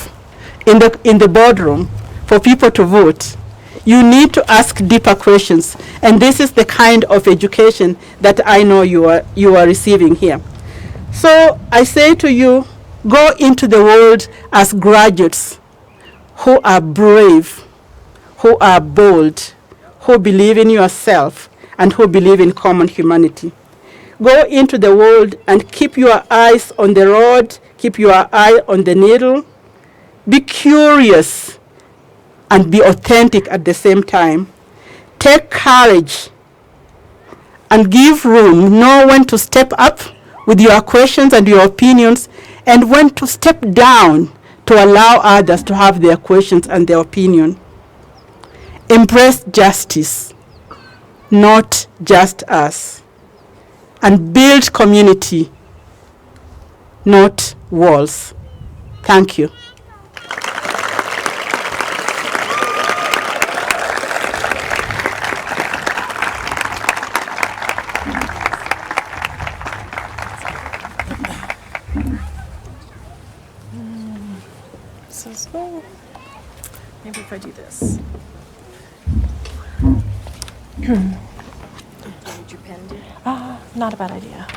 in the boardroom for people to vote? You need to ask deeper questions, and this is the kind of education that I know you are receiving here. So I say to you, go into the world as graduates who are brave, who are bold, who believe in yourself, and who believe in common humanity. Go into the world and keep your eyes on the road, keep your eye on the needle. Be curious and be authentic at the same time. Take courage and give room. Know when to step up with your questions and your opinions, and when to step down to allow others to have their questions and their opinion. Embrace justice, not just us, and build community, not walls. Thank you. Maybe if I do this. Not a bad idea.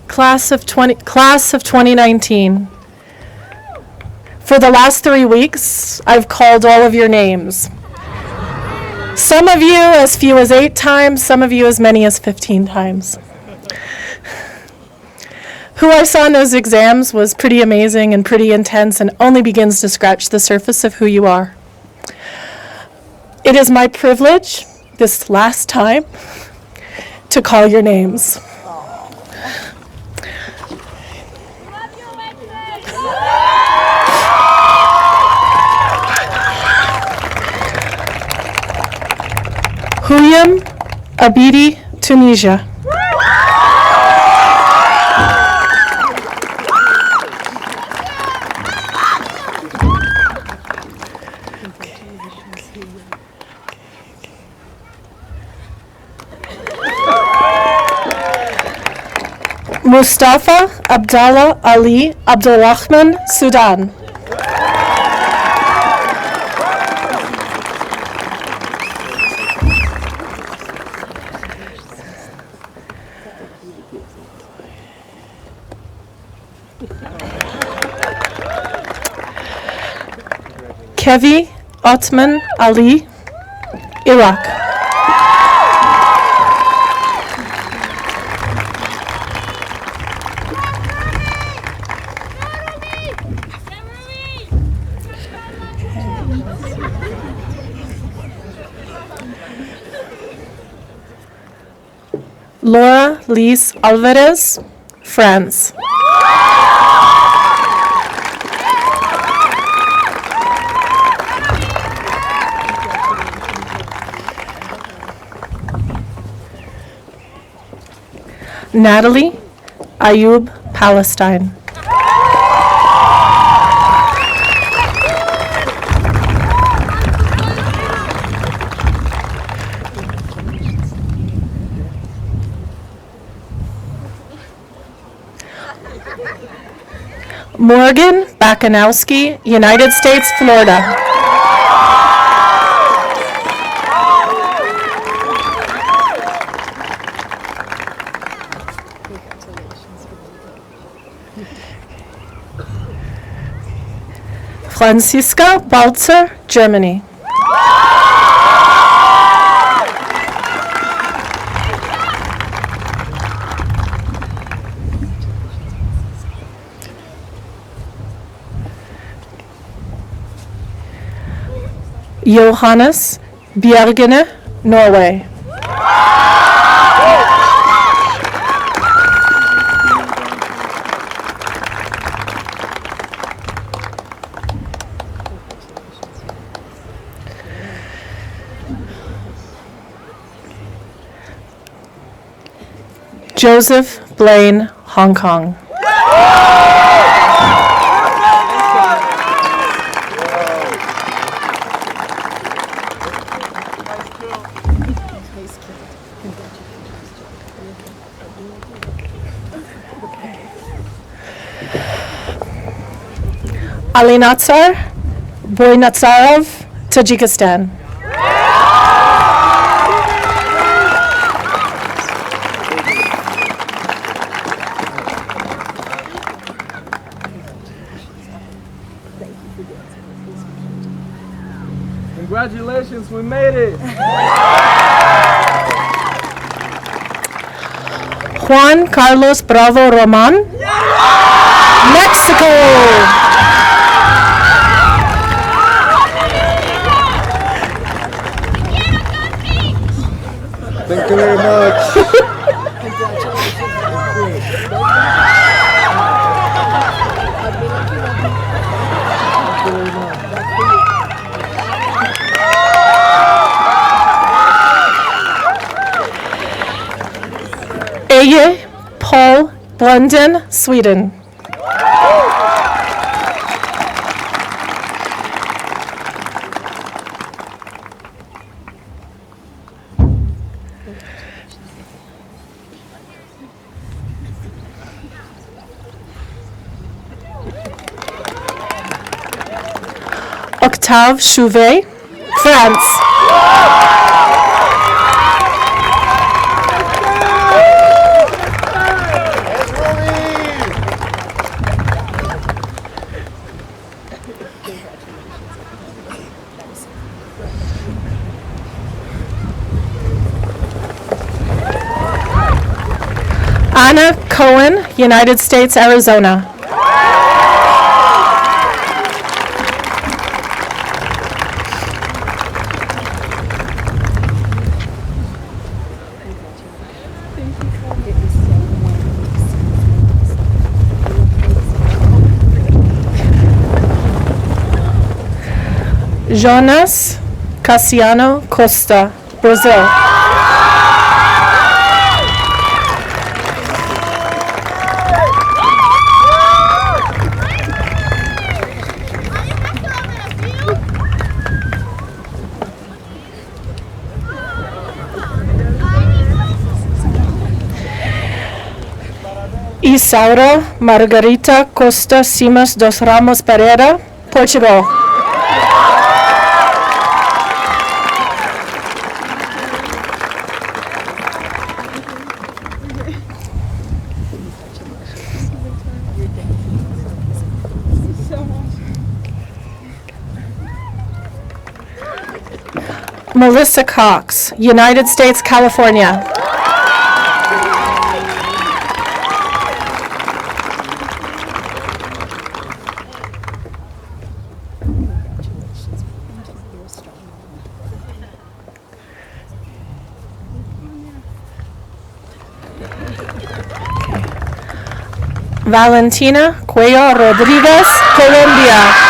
Class of 2019. For the last 3 weeks, I've called all of your names. Some of you as few as 8 times, some of you as many as 15 times. Who I saw in those exams was pretty amazing and pretty intense and only begins to scratch the surface of who you are. It is my privilege, this last time, to call your names. Huyam Abidi, Tunisia. Mustafa Abdallah Ali Abdulrahman, Sudan. Kevi Otman Ali, Iraq. Laura Lise Alvarez, France. Natalie Ayub, Palestine. Morgan Bakanowski, United States, Florida. Franziska Balzer, Germany. Johannes Bjergene, Norway. Joseph Blaine, Hong Kong. Alinatsar Boynatsarov, Tajikistan. Congratulations, we made it. Juan Carlos Bravo Roman, Mexico. Thank you very much. Eje Paul Blunden, Sweden. Octave Chouvet, France. Anna Cohen, United States, Arizona. Jonas Cassiano Costa, Brazil. Isaura Margarita Costa Simas dos Ramos Pereira, Portugal. Melissa Cox, United States, California. Valentina Cuello Rodriguez, Colombia.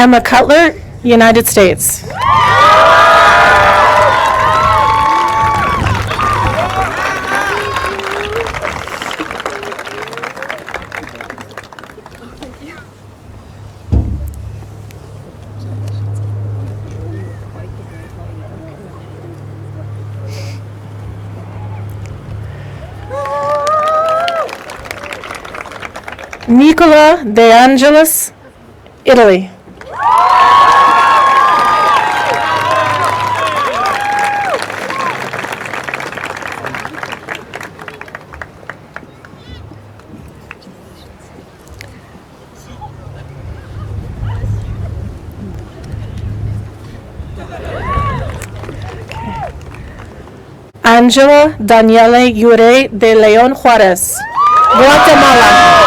Emma Cutler, United States. Nicola De Angelis, Italy. Angela Daniele Yure de Leon Juarez, Guatemala.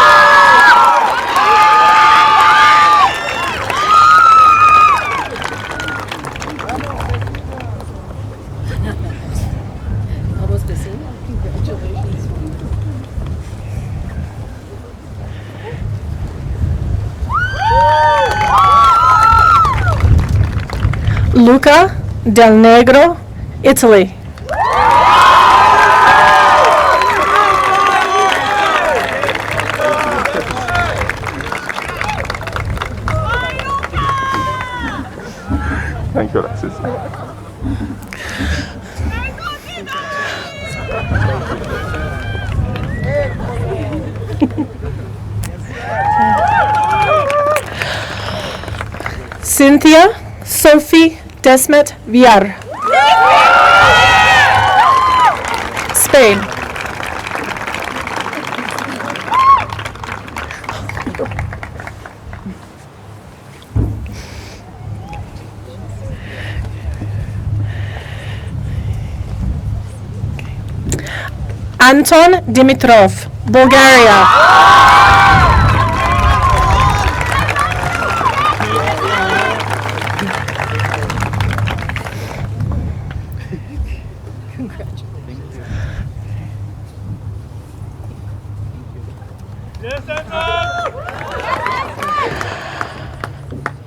Luca Del Negro, Italy. Thank you, Alexis. Cynthia Sophie Desmet Villar, Spain. Anton Dimitrov, Bulgaria.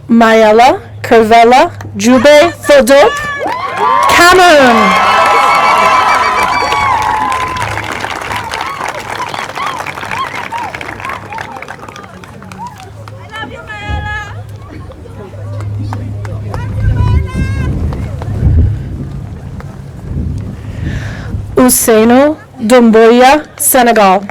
Mayela Kervella Jube Fodop, Cameroon. Ousseynou Doumbouya, Senegal.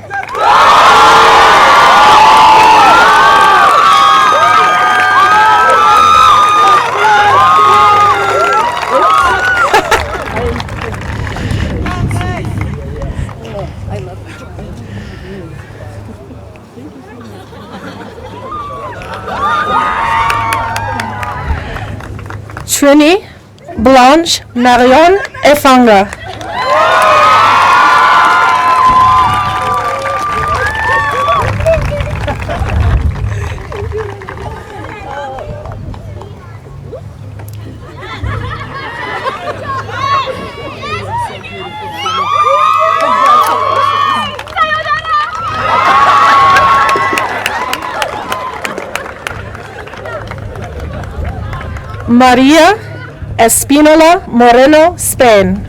Trini Blanche Marion Efanga. Maria Espinola Moreno, Spain.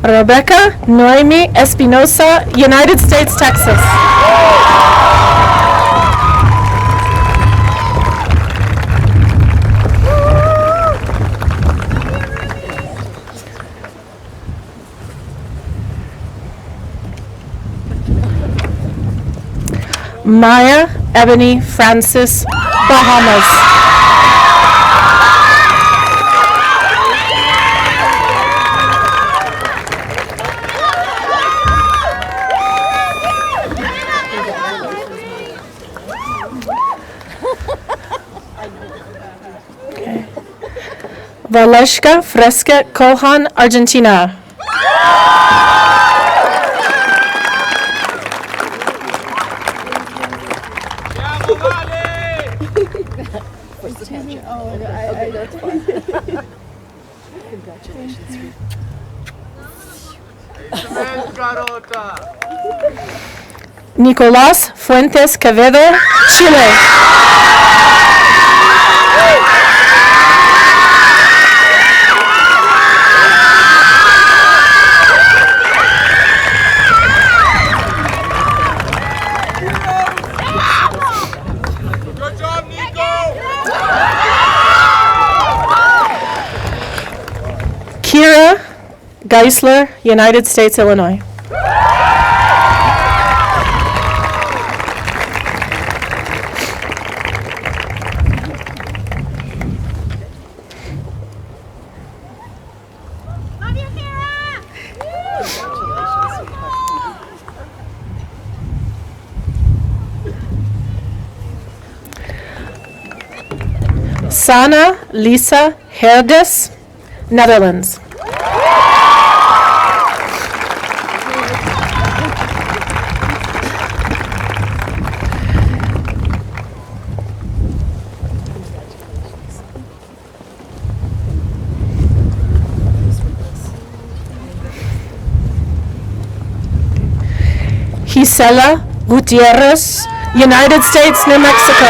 Rebecca Noemi Espinosa, United States, Texas. Maya Ebony Francis, Bahamas. Valeshka Fresca Kohan, Argentina. Nicolás Fuentes Quevedo, Chile. Geisler, United States, Illinois. Sana Lisa Herdes, Netherlands. Gisela Gutierrez, United States, New Mexico.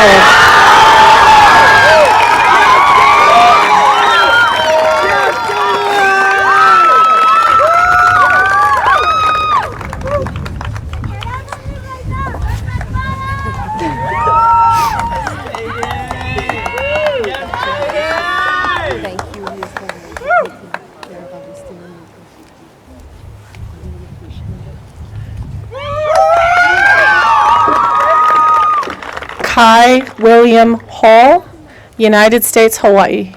Kai William Hall, United States, Hawaii.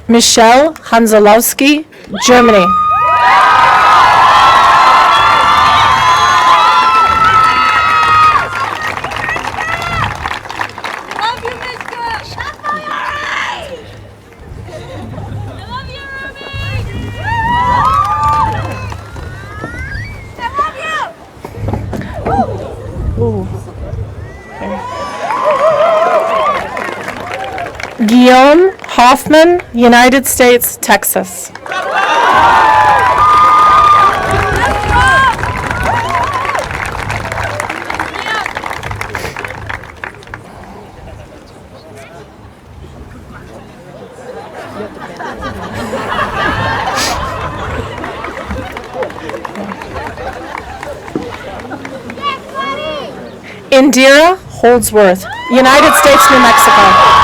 Michelle Hanzelowski, Germany. Guillaume Hoffman, United States, Texas. Indira Holdsworth, United States, New Mexico.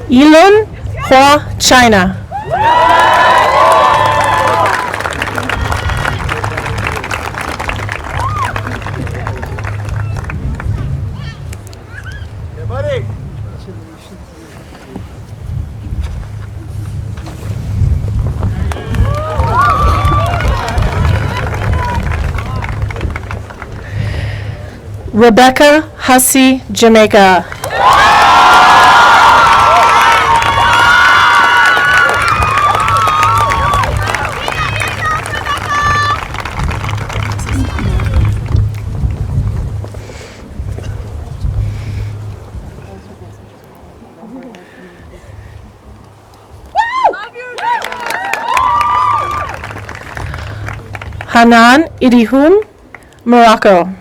Yilun Hua, China. Rebecca Hussey, Jamaica. Hanan Idihum, Morocco.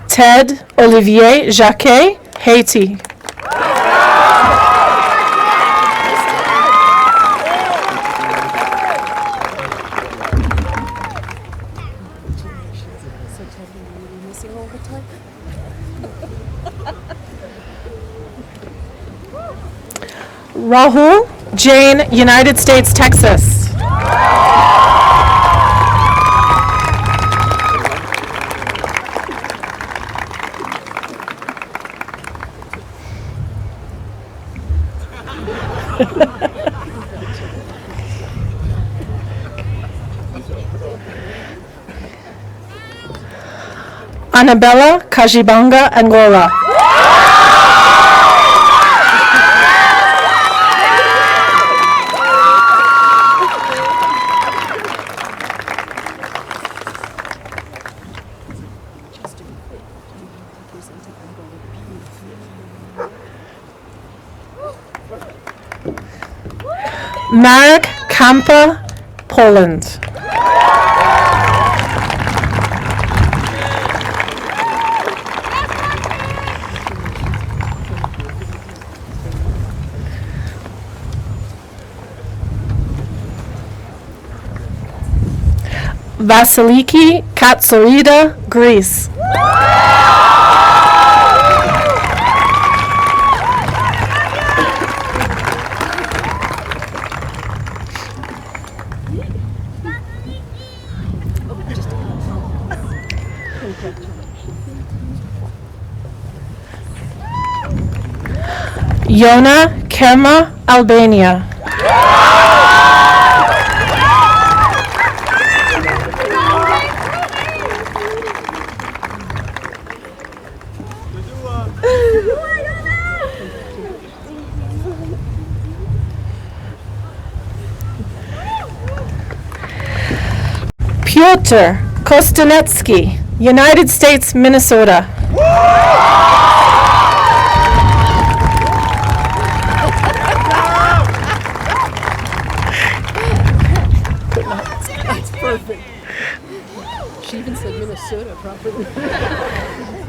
Ted Olivier Jacquet, Haiti. Rahul Jane, United States, Texas. Annabella Kajibanga Angola. Marek Kampa, Poland. Vasiliki Katsorida, Greece. Yona Kerma, Albania. Piotr Kostanetsky, United States, Minnesota. That's perfect. She even said Minnesota properly.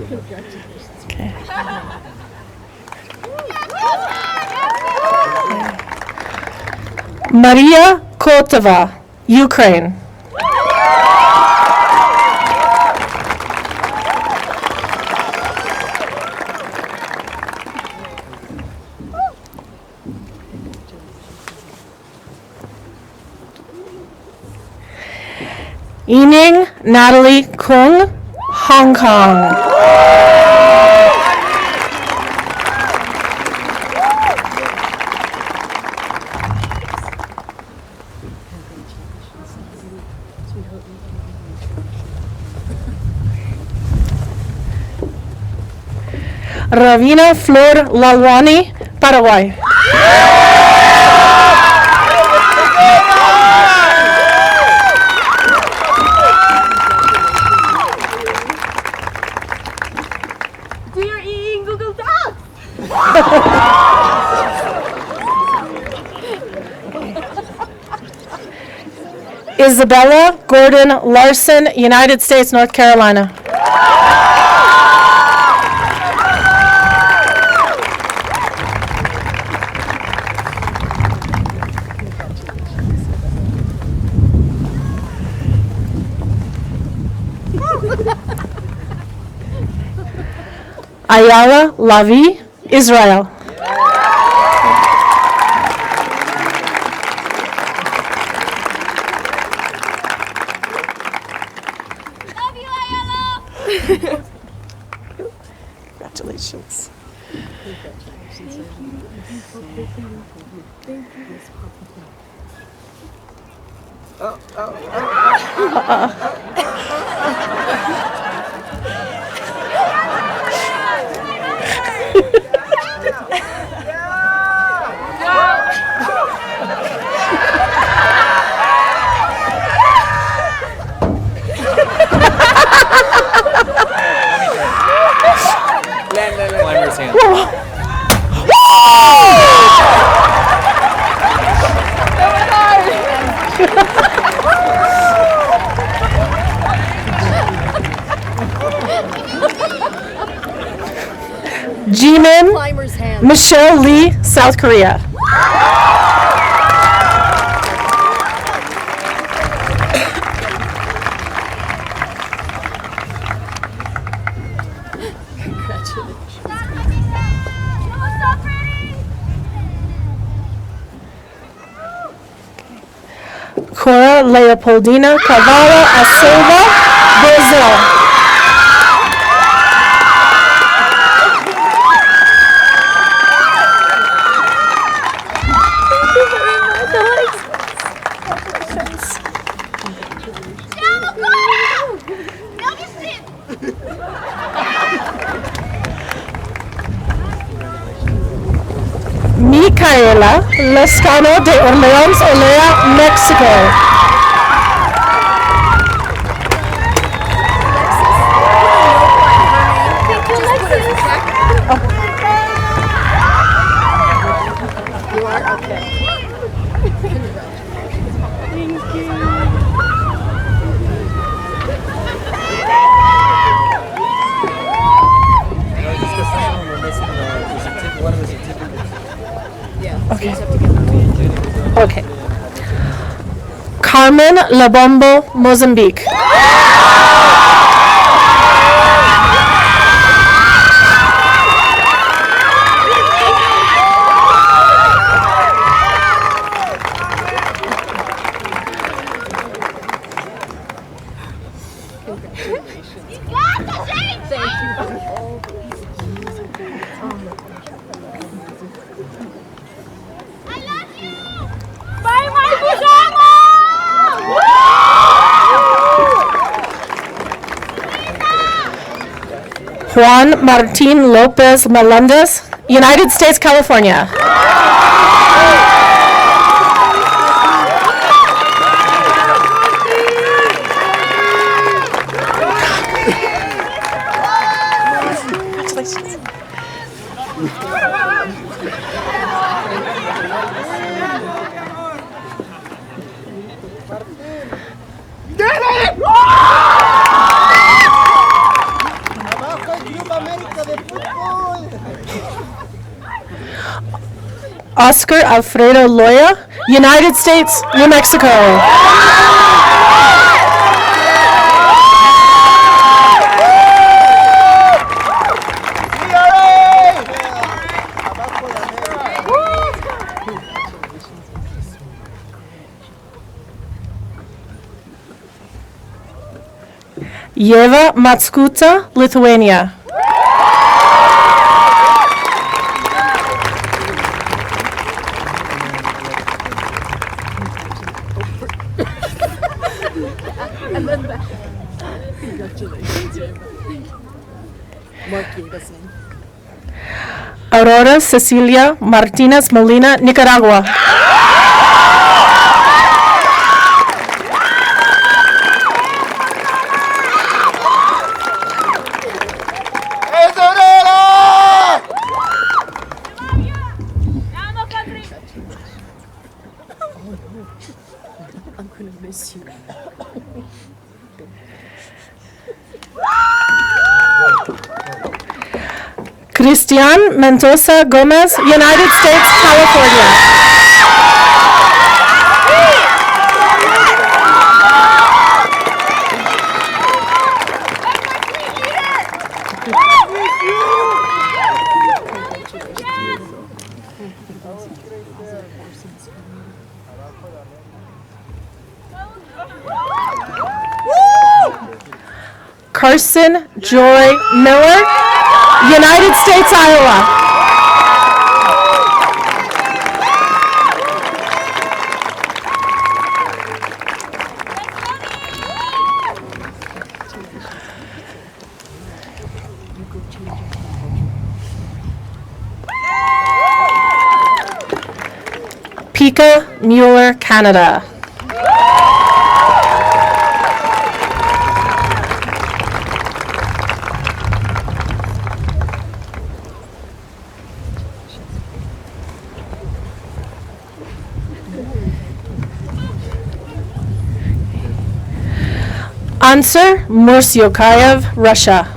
Congratulations. Okay. Maria Kotova, Ukraine. Yining Natalie Kung, Hong Kong. Ravina Flor Lalwani, Paraguay. Do your eating Google Docs. Isabella Gordon Larson, United States, North Carolina. Ayala Lavi, Israel. Love you, Ayala. Congratulations. Climber's hand. Jimin Climber's hand. Michelle Lee, South Korea. Cora Leopoldina Carvalho Silva, Brazil. Micaela Lescano de Orleans, Olea, Mexico. You are? Okay. Okay. Okay. Carmen Labombo, Mozambique. Juan Martin Lopez Melendez, United States, California. Congratulations. Oscar Alfredo Loya, United States, New Mexico. Yeva Matskuta, Lithuania. Aurora Cecilia Martinez Molina, Nicaragua. I'm gonna miss you. Cristian Mendoza Gomez, United States, California. Carson Joy Miller, United States, Iowa. Pika Mueller, Canada. Answer Mursiokayev, Russia.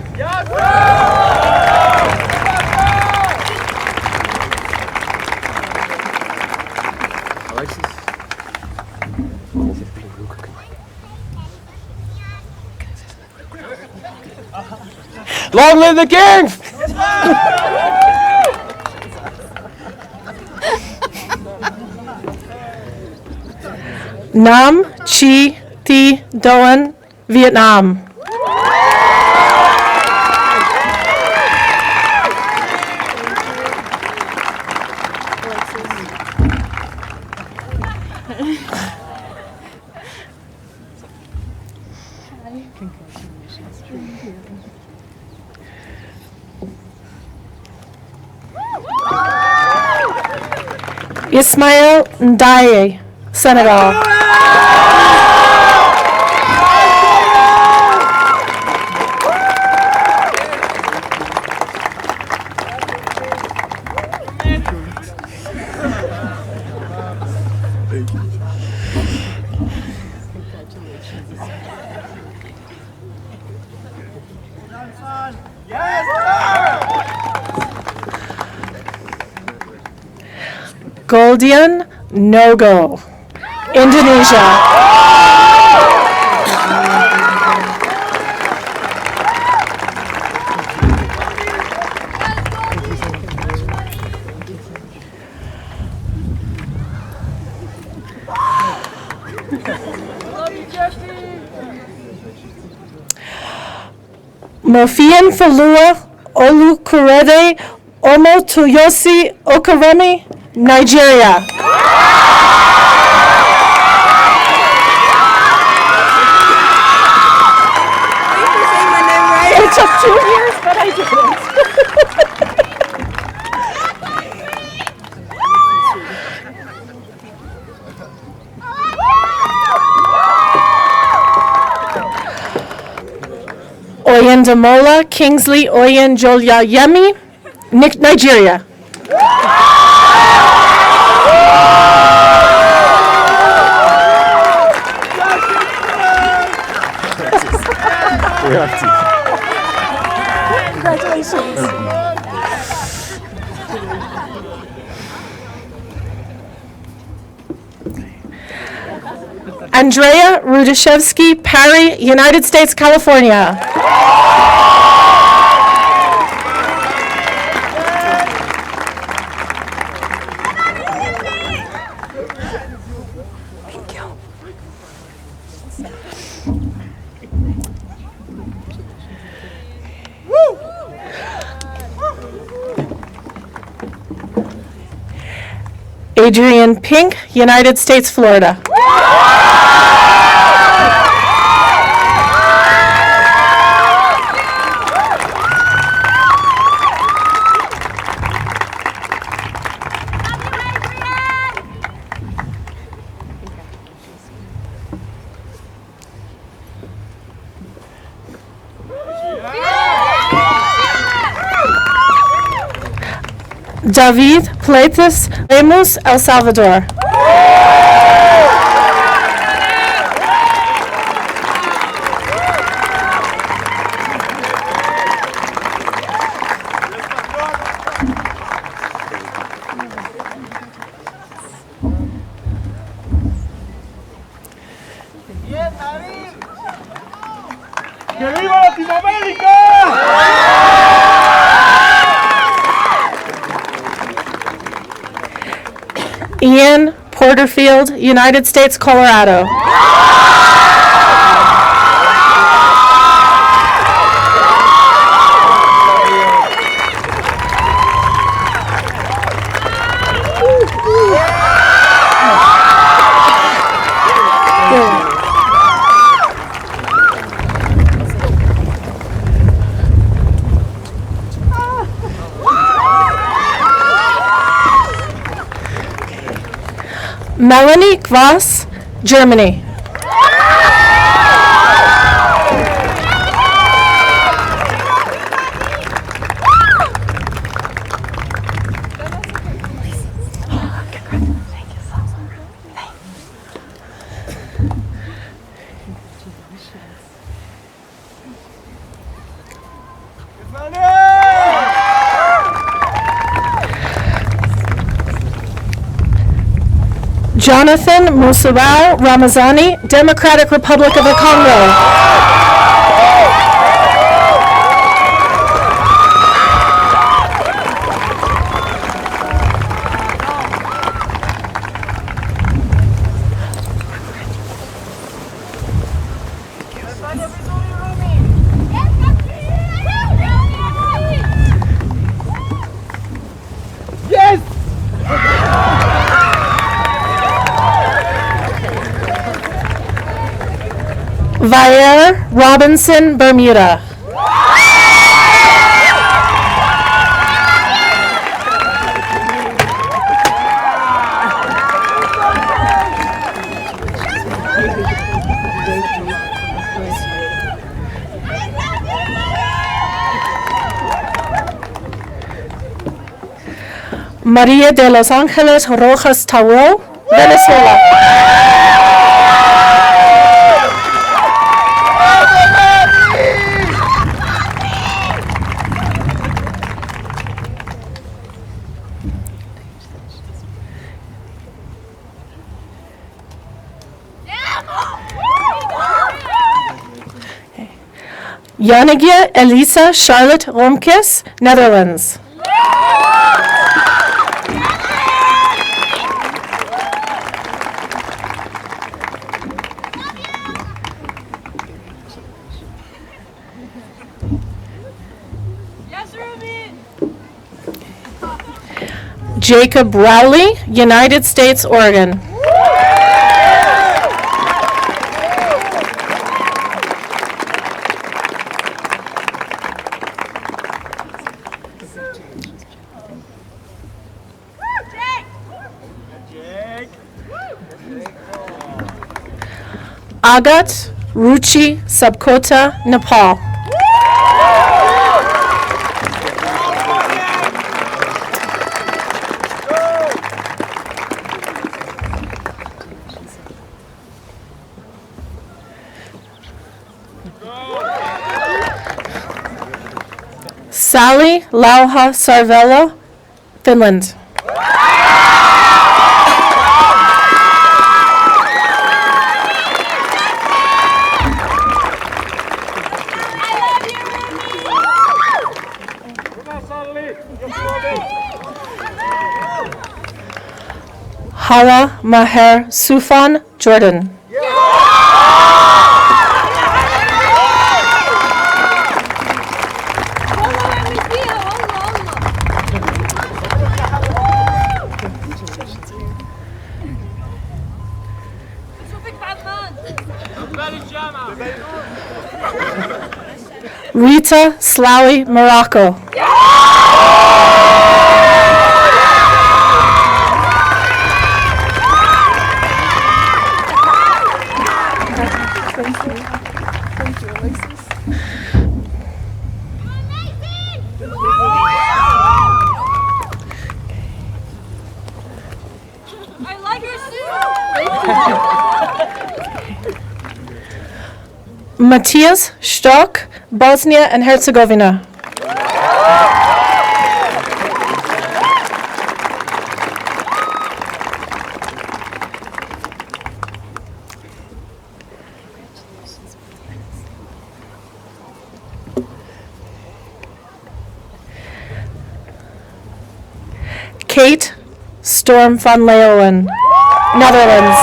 Long live the king! Nam Chi Thi Doan, Vietnam. Ismail Ndaye, Senegal. Goldian Nogo, Indonesia. Mofian Falua Olukurede Omotoyosi Okaremi, Nigeria. It took 2 years, but I did it. Oyendamola Kingsley Oyenjolyayemi, Nigeria. Congratulations. Andrea Rudashevsky Parry, United States, California. Adrian Pink, United States, Florida. David Pletus Lemus, El Salvador. ¡Que viva Latinoamérica! Ian Porterfield, United States, Colorado. Melanie Kvass, Germany. Jonathan Musawau Ramazani, Democratic Republic of the Congo. Vaire Robinson, Bermuda. María de Los Ángeles Rojas Tauro, Venezuela. Janige Elisa Charlotte Romkes, Netherlands. Jacob Rowley, United States, Oregon. Agat Ruchi Sabkota, Nepal. Sally Lauha Sarvela, Finland. Hala Maher Sufan, Jordan. Rita Slawi, Morocco. Matthias Stock, Bosnia and Herzegovina. Kate Storm van Leeuwen, Netherlands.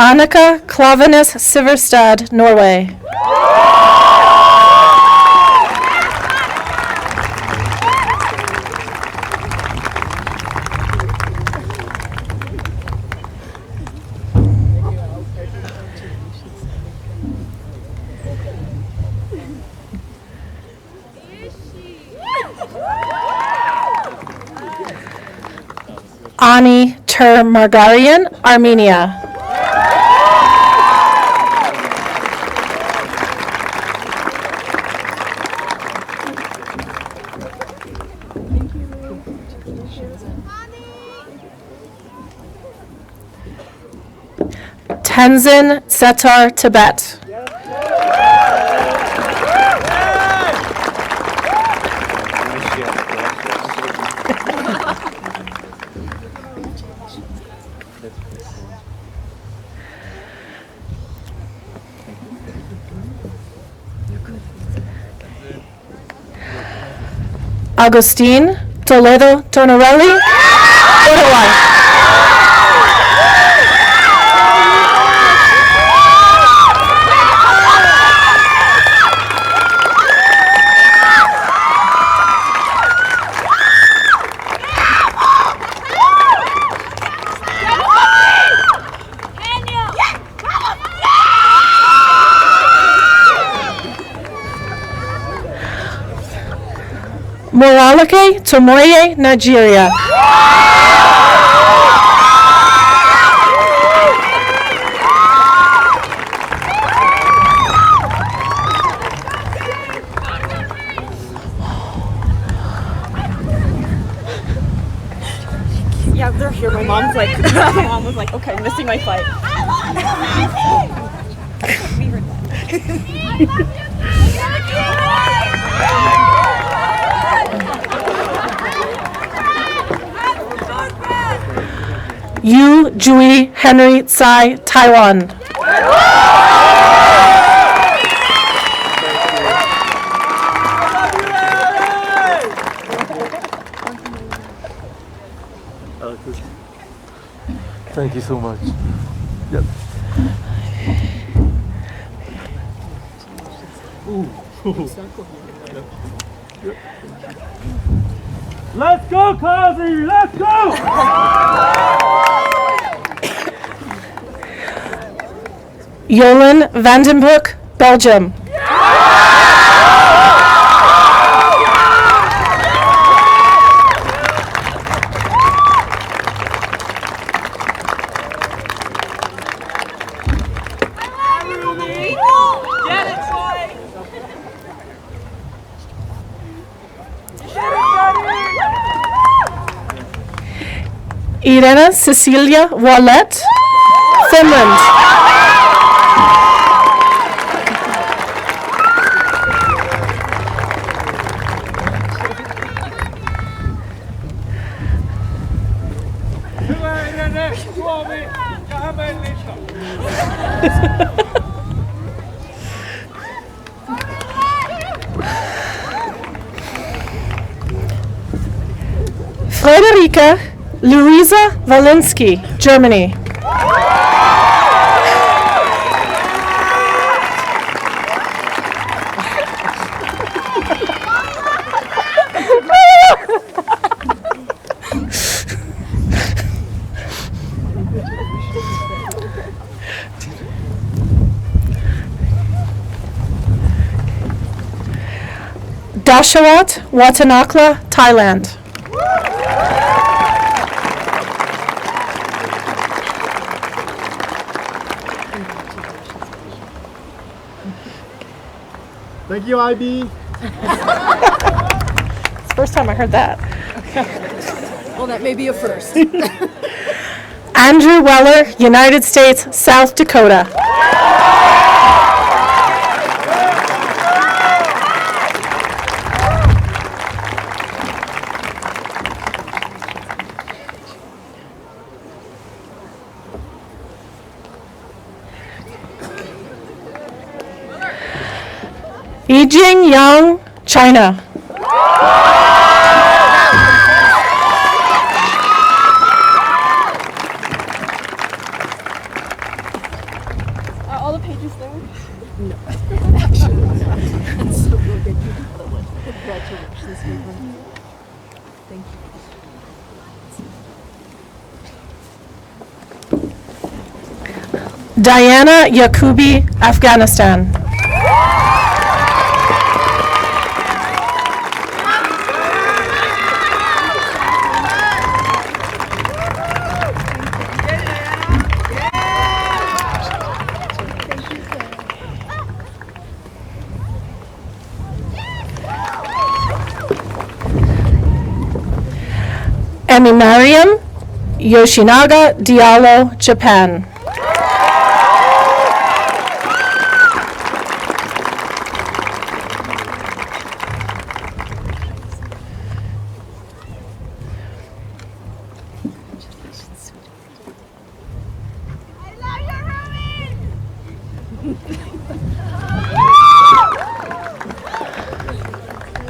Annika Klavenes Siverstad, Norway. Ani Ter Margarian, Armenia. Tenzin Setar, Tibet. Agustin Toledo Tornorelli, Uruguay. Moralake Tomoye, Nigeria. Yeah, they're here. My mom's like, my mom was like, okay, missing my flight. Yu Jui Henry Tsai, Taiwan. Thank you so much. Yep. Let's go, Kazi! Let's go! Jolan Vandenbroek, Belgium. Irena Cecilia Wallet, Finland. Frederika Luisa Walensky, Germany. Dashawat Watanakla, Thailand. Thank you, IB. It's the first time I heard that. Well, that may be a first. Andrew Weller, United States, South Dakota. Yijing Yang, China. Are all the pages there? No. Actually, that's so good that you did the one. Congratulations, Stephen. Thank you. Diana Yakubi, Afghanistan. Eminarium Yoshinaga Diallo, Japan.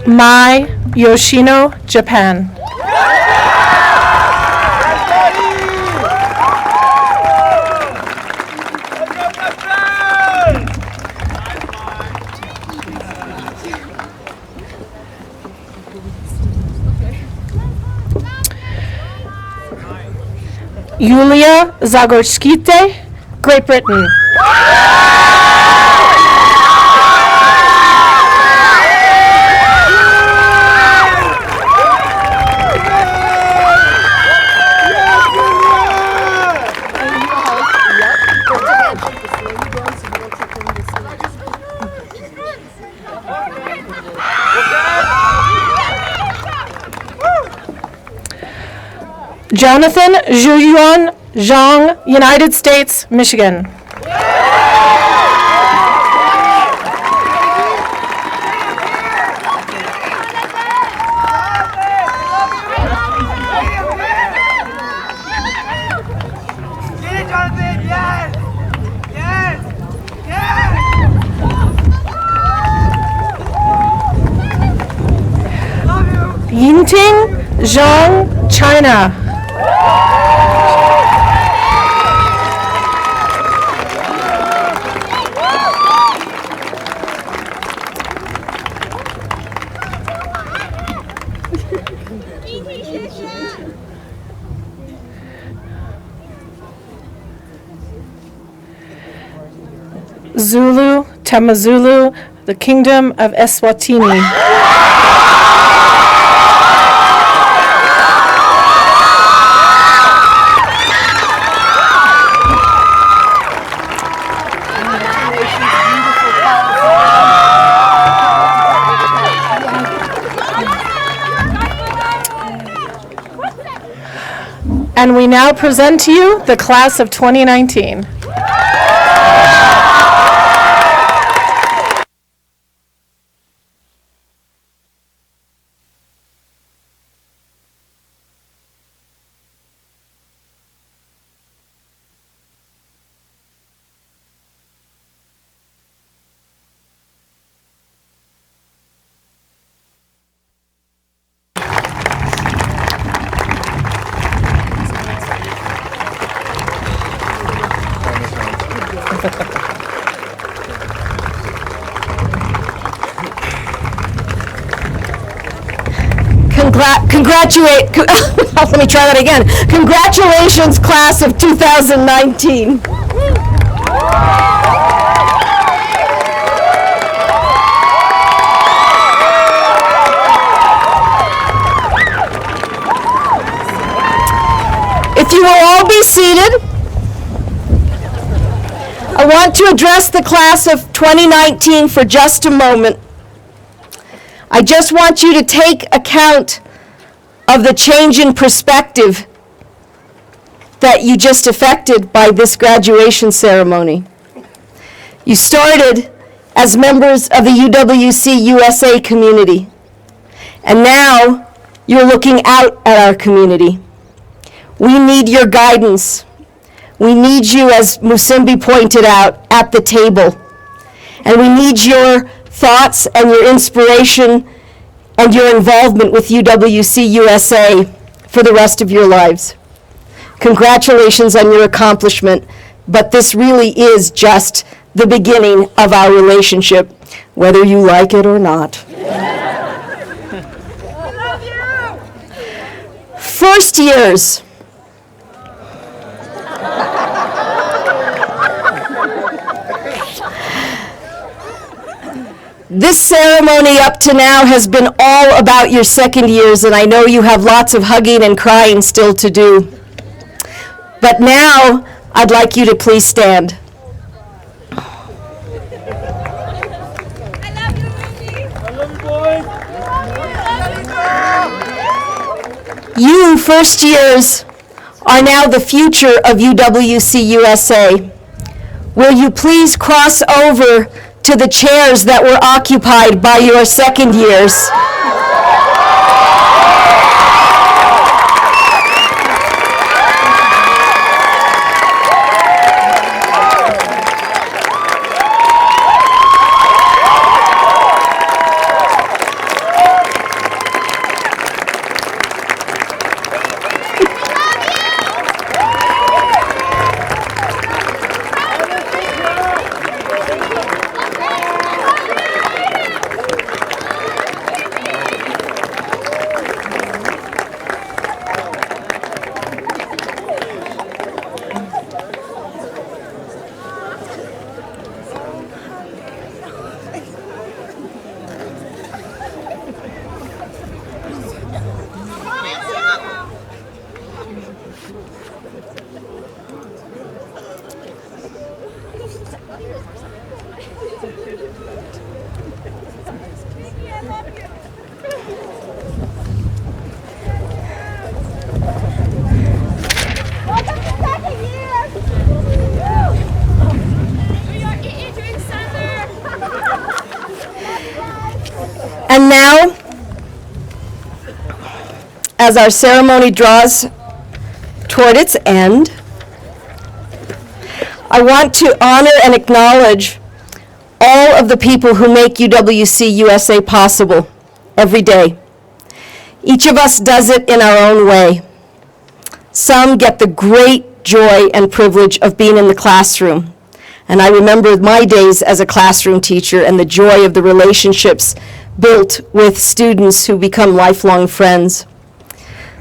Mai Yoshino, Japan. Yulia Zagorskite, Great Britain. Jonathan Zhuyuan Zhang, United States, Michigan. Yinting Zhang, China. Zulu, Tamazulu, the Kingdom of Eswatini. And we now present to you the class of 2019. Let me try that again. Congratulations, class of 2019. If you will all be seated, I want to address the class of 2019 for just a moment. I just want you to take account of the change in perspective that you just effected by this graduation ceremony. You started as members of the UWC USA community, and now you're looking out at our community. We need your guidance. We need you, as Musimbi pointed out, at the table. And we need your thoughts and your inspiration and your involvement with UWC USA for the rest of your lives. Congratulations on your accomplishment, but this really is just the beginning of our relationship, whether you like it or not. First years. This ceremony up to now has been all about your second years, and I know you have lots of hugging and crying still to do. But now, I'd like you to please stand. You, first years, are now the future of UWC USA. Will you please cross over to the chairs that were occupied by your second years? And now, as our ceremony draws toward its end, I want to honor and acknowledge all of the people who make UWC USA possible every day. Each of us does it in our own way. Some get the great joy and privilege of being in the classroom. And I remember my days as a classroom teacher and the joy of the relationships built with students who become lifelong friends.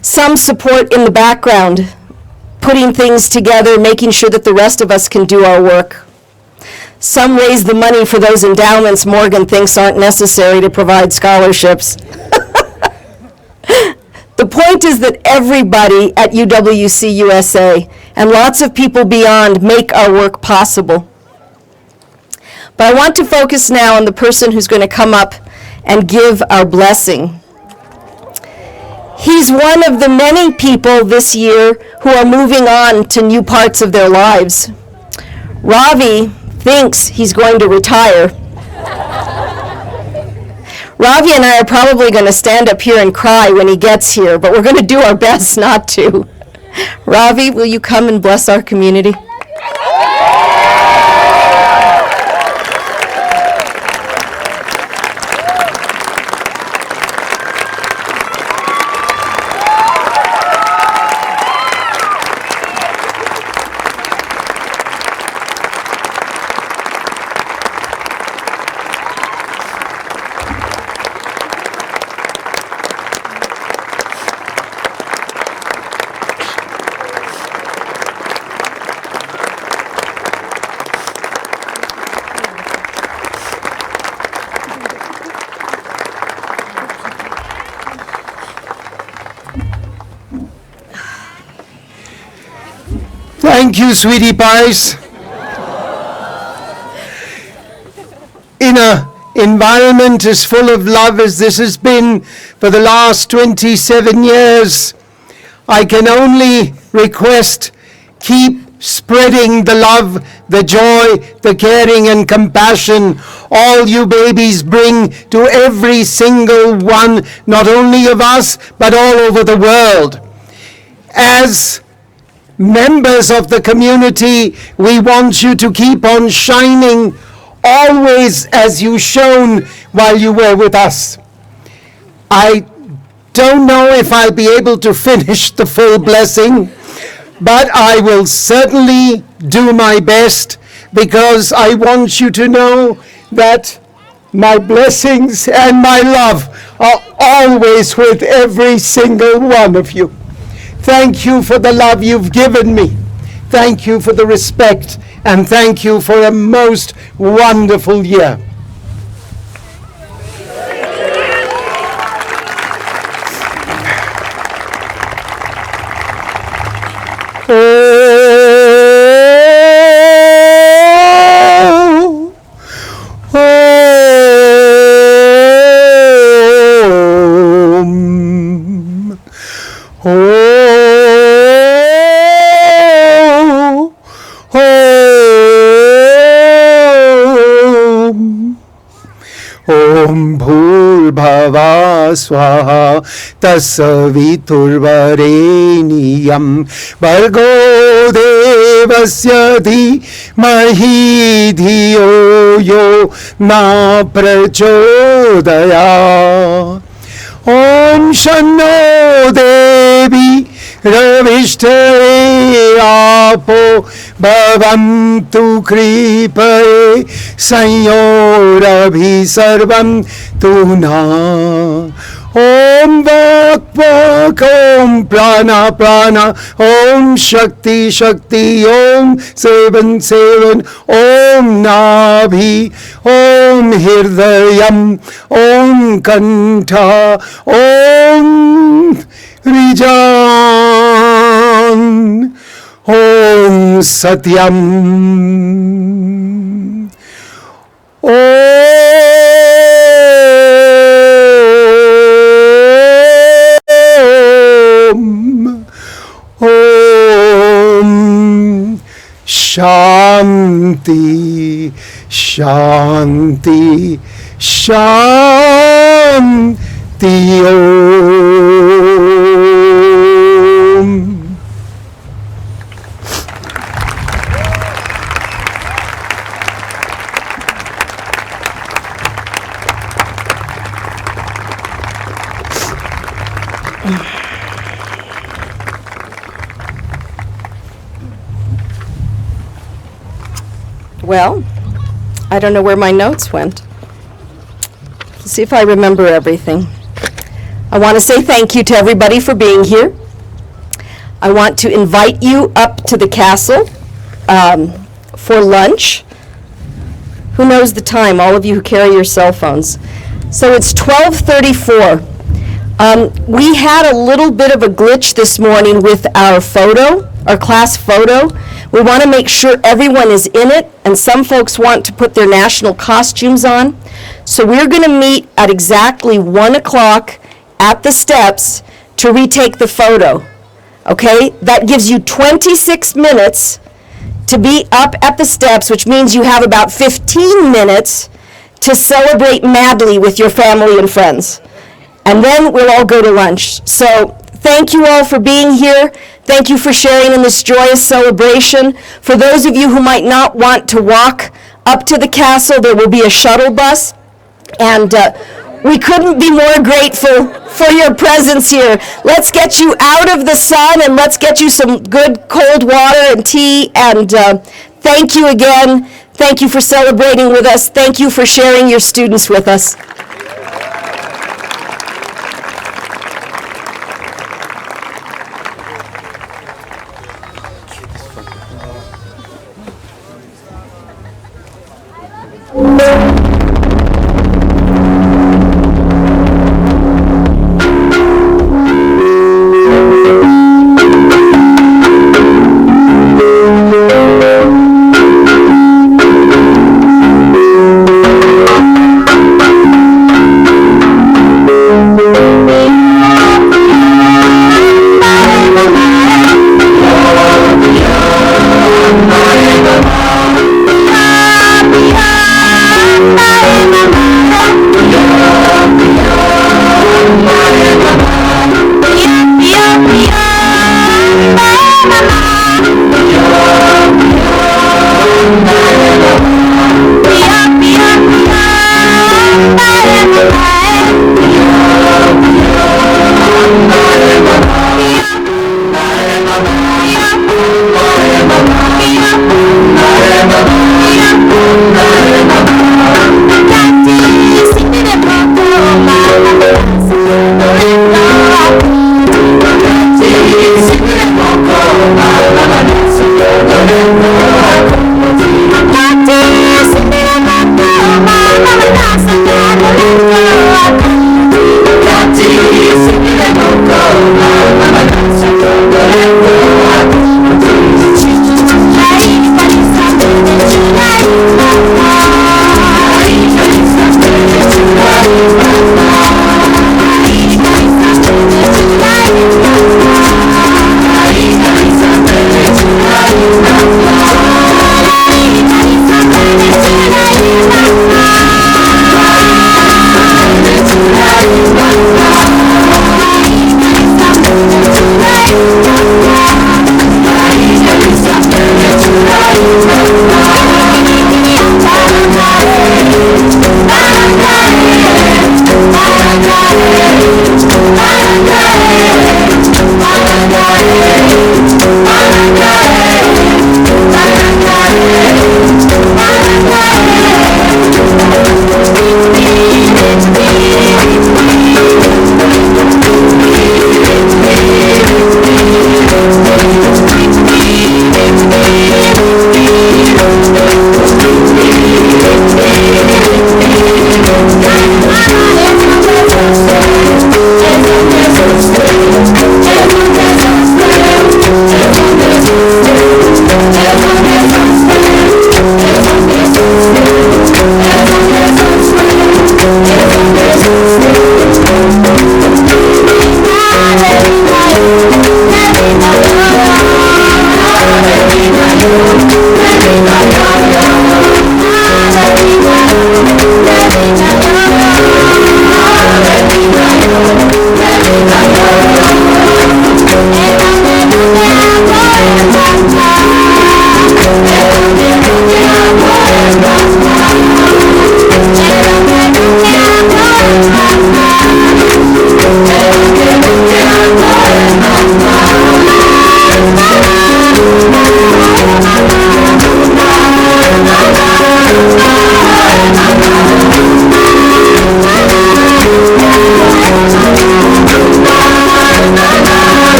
Some support in the background, putting things together, making sure that the rest of us can do our work. Some raise the money for those endowments Morgan thinks aren't necessary to provide scholarships. The point is that everybody at UWC USA and lots of people beyond make our work possible. But I want to focus now on the person who's going to come up and give our blessing. He's one of the many people this year who are moving on to new parts of their lives. Ravi thinks he's going to retire. Ravi and I are probably going to stand up here and cry when he gets here, but we're going to do our best not to. Ravi, will you come and bless our community? Thank you, sweetie pies. In an environment as full of love as this has been for the last 27 years, I can only request, keep spreading the love, the joy, the caring and compassion all you babies bring to every single one, not only of us, but all over the world. As members of the community, we want you to keep on shining always as you shone while you were with us. I don't know if I'll be able to finish the full blessing, but I will certainly do my best, because I want you to know that my blessings and my love are always with every single one of you. Thank you for the love you've given me. Thank you for the respect, and thank you for a most wonderful year. स्वाहा तत्सवितुर्वरेण्यं भर्गो देवस्य धीमहि धियो यो न प्रचोदयात् ॐ शन्नो देवी रविष्ठरे आपो भवन्तु कृपये संयोरभि सर्वं तु नः ॐ वाक् वाक् ॐ प्राण प्राण ॐ शक्ति शक्ति ॐ सेवन सेवन ॐ नाभि ॐ हृदयम् ॐ कण्ठ ॐ ऋजान् ॐ सत्यम् शांति शांति शांति Om the Om. Well, I don't know where my notes went. Let's see if I remember everything. I want to say thank you to everybody for being here. I want to invite you up to the castle for lunch. Who knows the time? All of you who carry your cell phones. So it's 12:34. We had a little bit of a glitch this morning with our photo, our class photo. We want to make sure everyone is in it, and some folks want to put their national costumes on. So we're going to meet at exactly 1 o'clock at the steps to retake the photo. Okay? That gives you 26 minutes to be up at the steps, which means you have about 15 minutes to celebrate madly with your family and friends. And then we'll all go to lunch. So thank you all for being here. Thank you for sharing in this joyous celebration. For those of you who might not want to walk up to the castle, there will be a shuttle bus. And we couldn't be more grateful for your presence here. Let's get you out of the sun and let's get you some good cold water and tea. And thank you again. Thank you for celebrating with us. Thank you for sharing your students with us.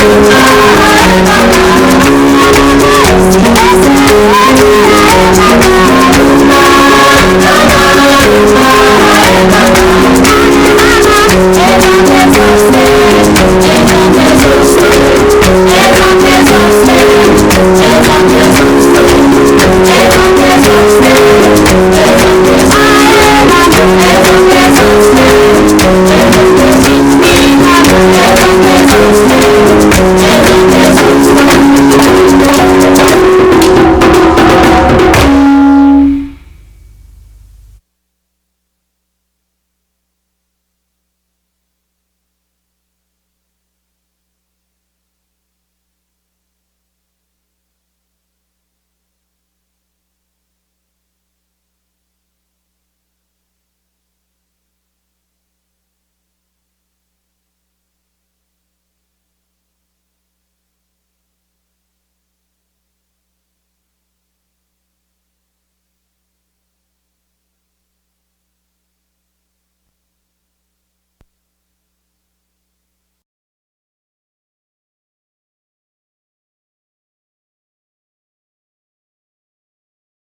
Bye.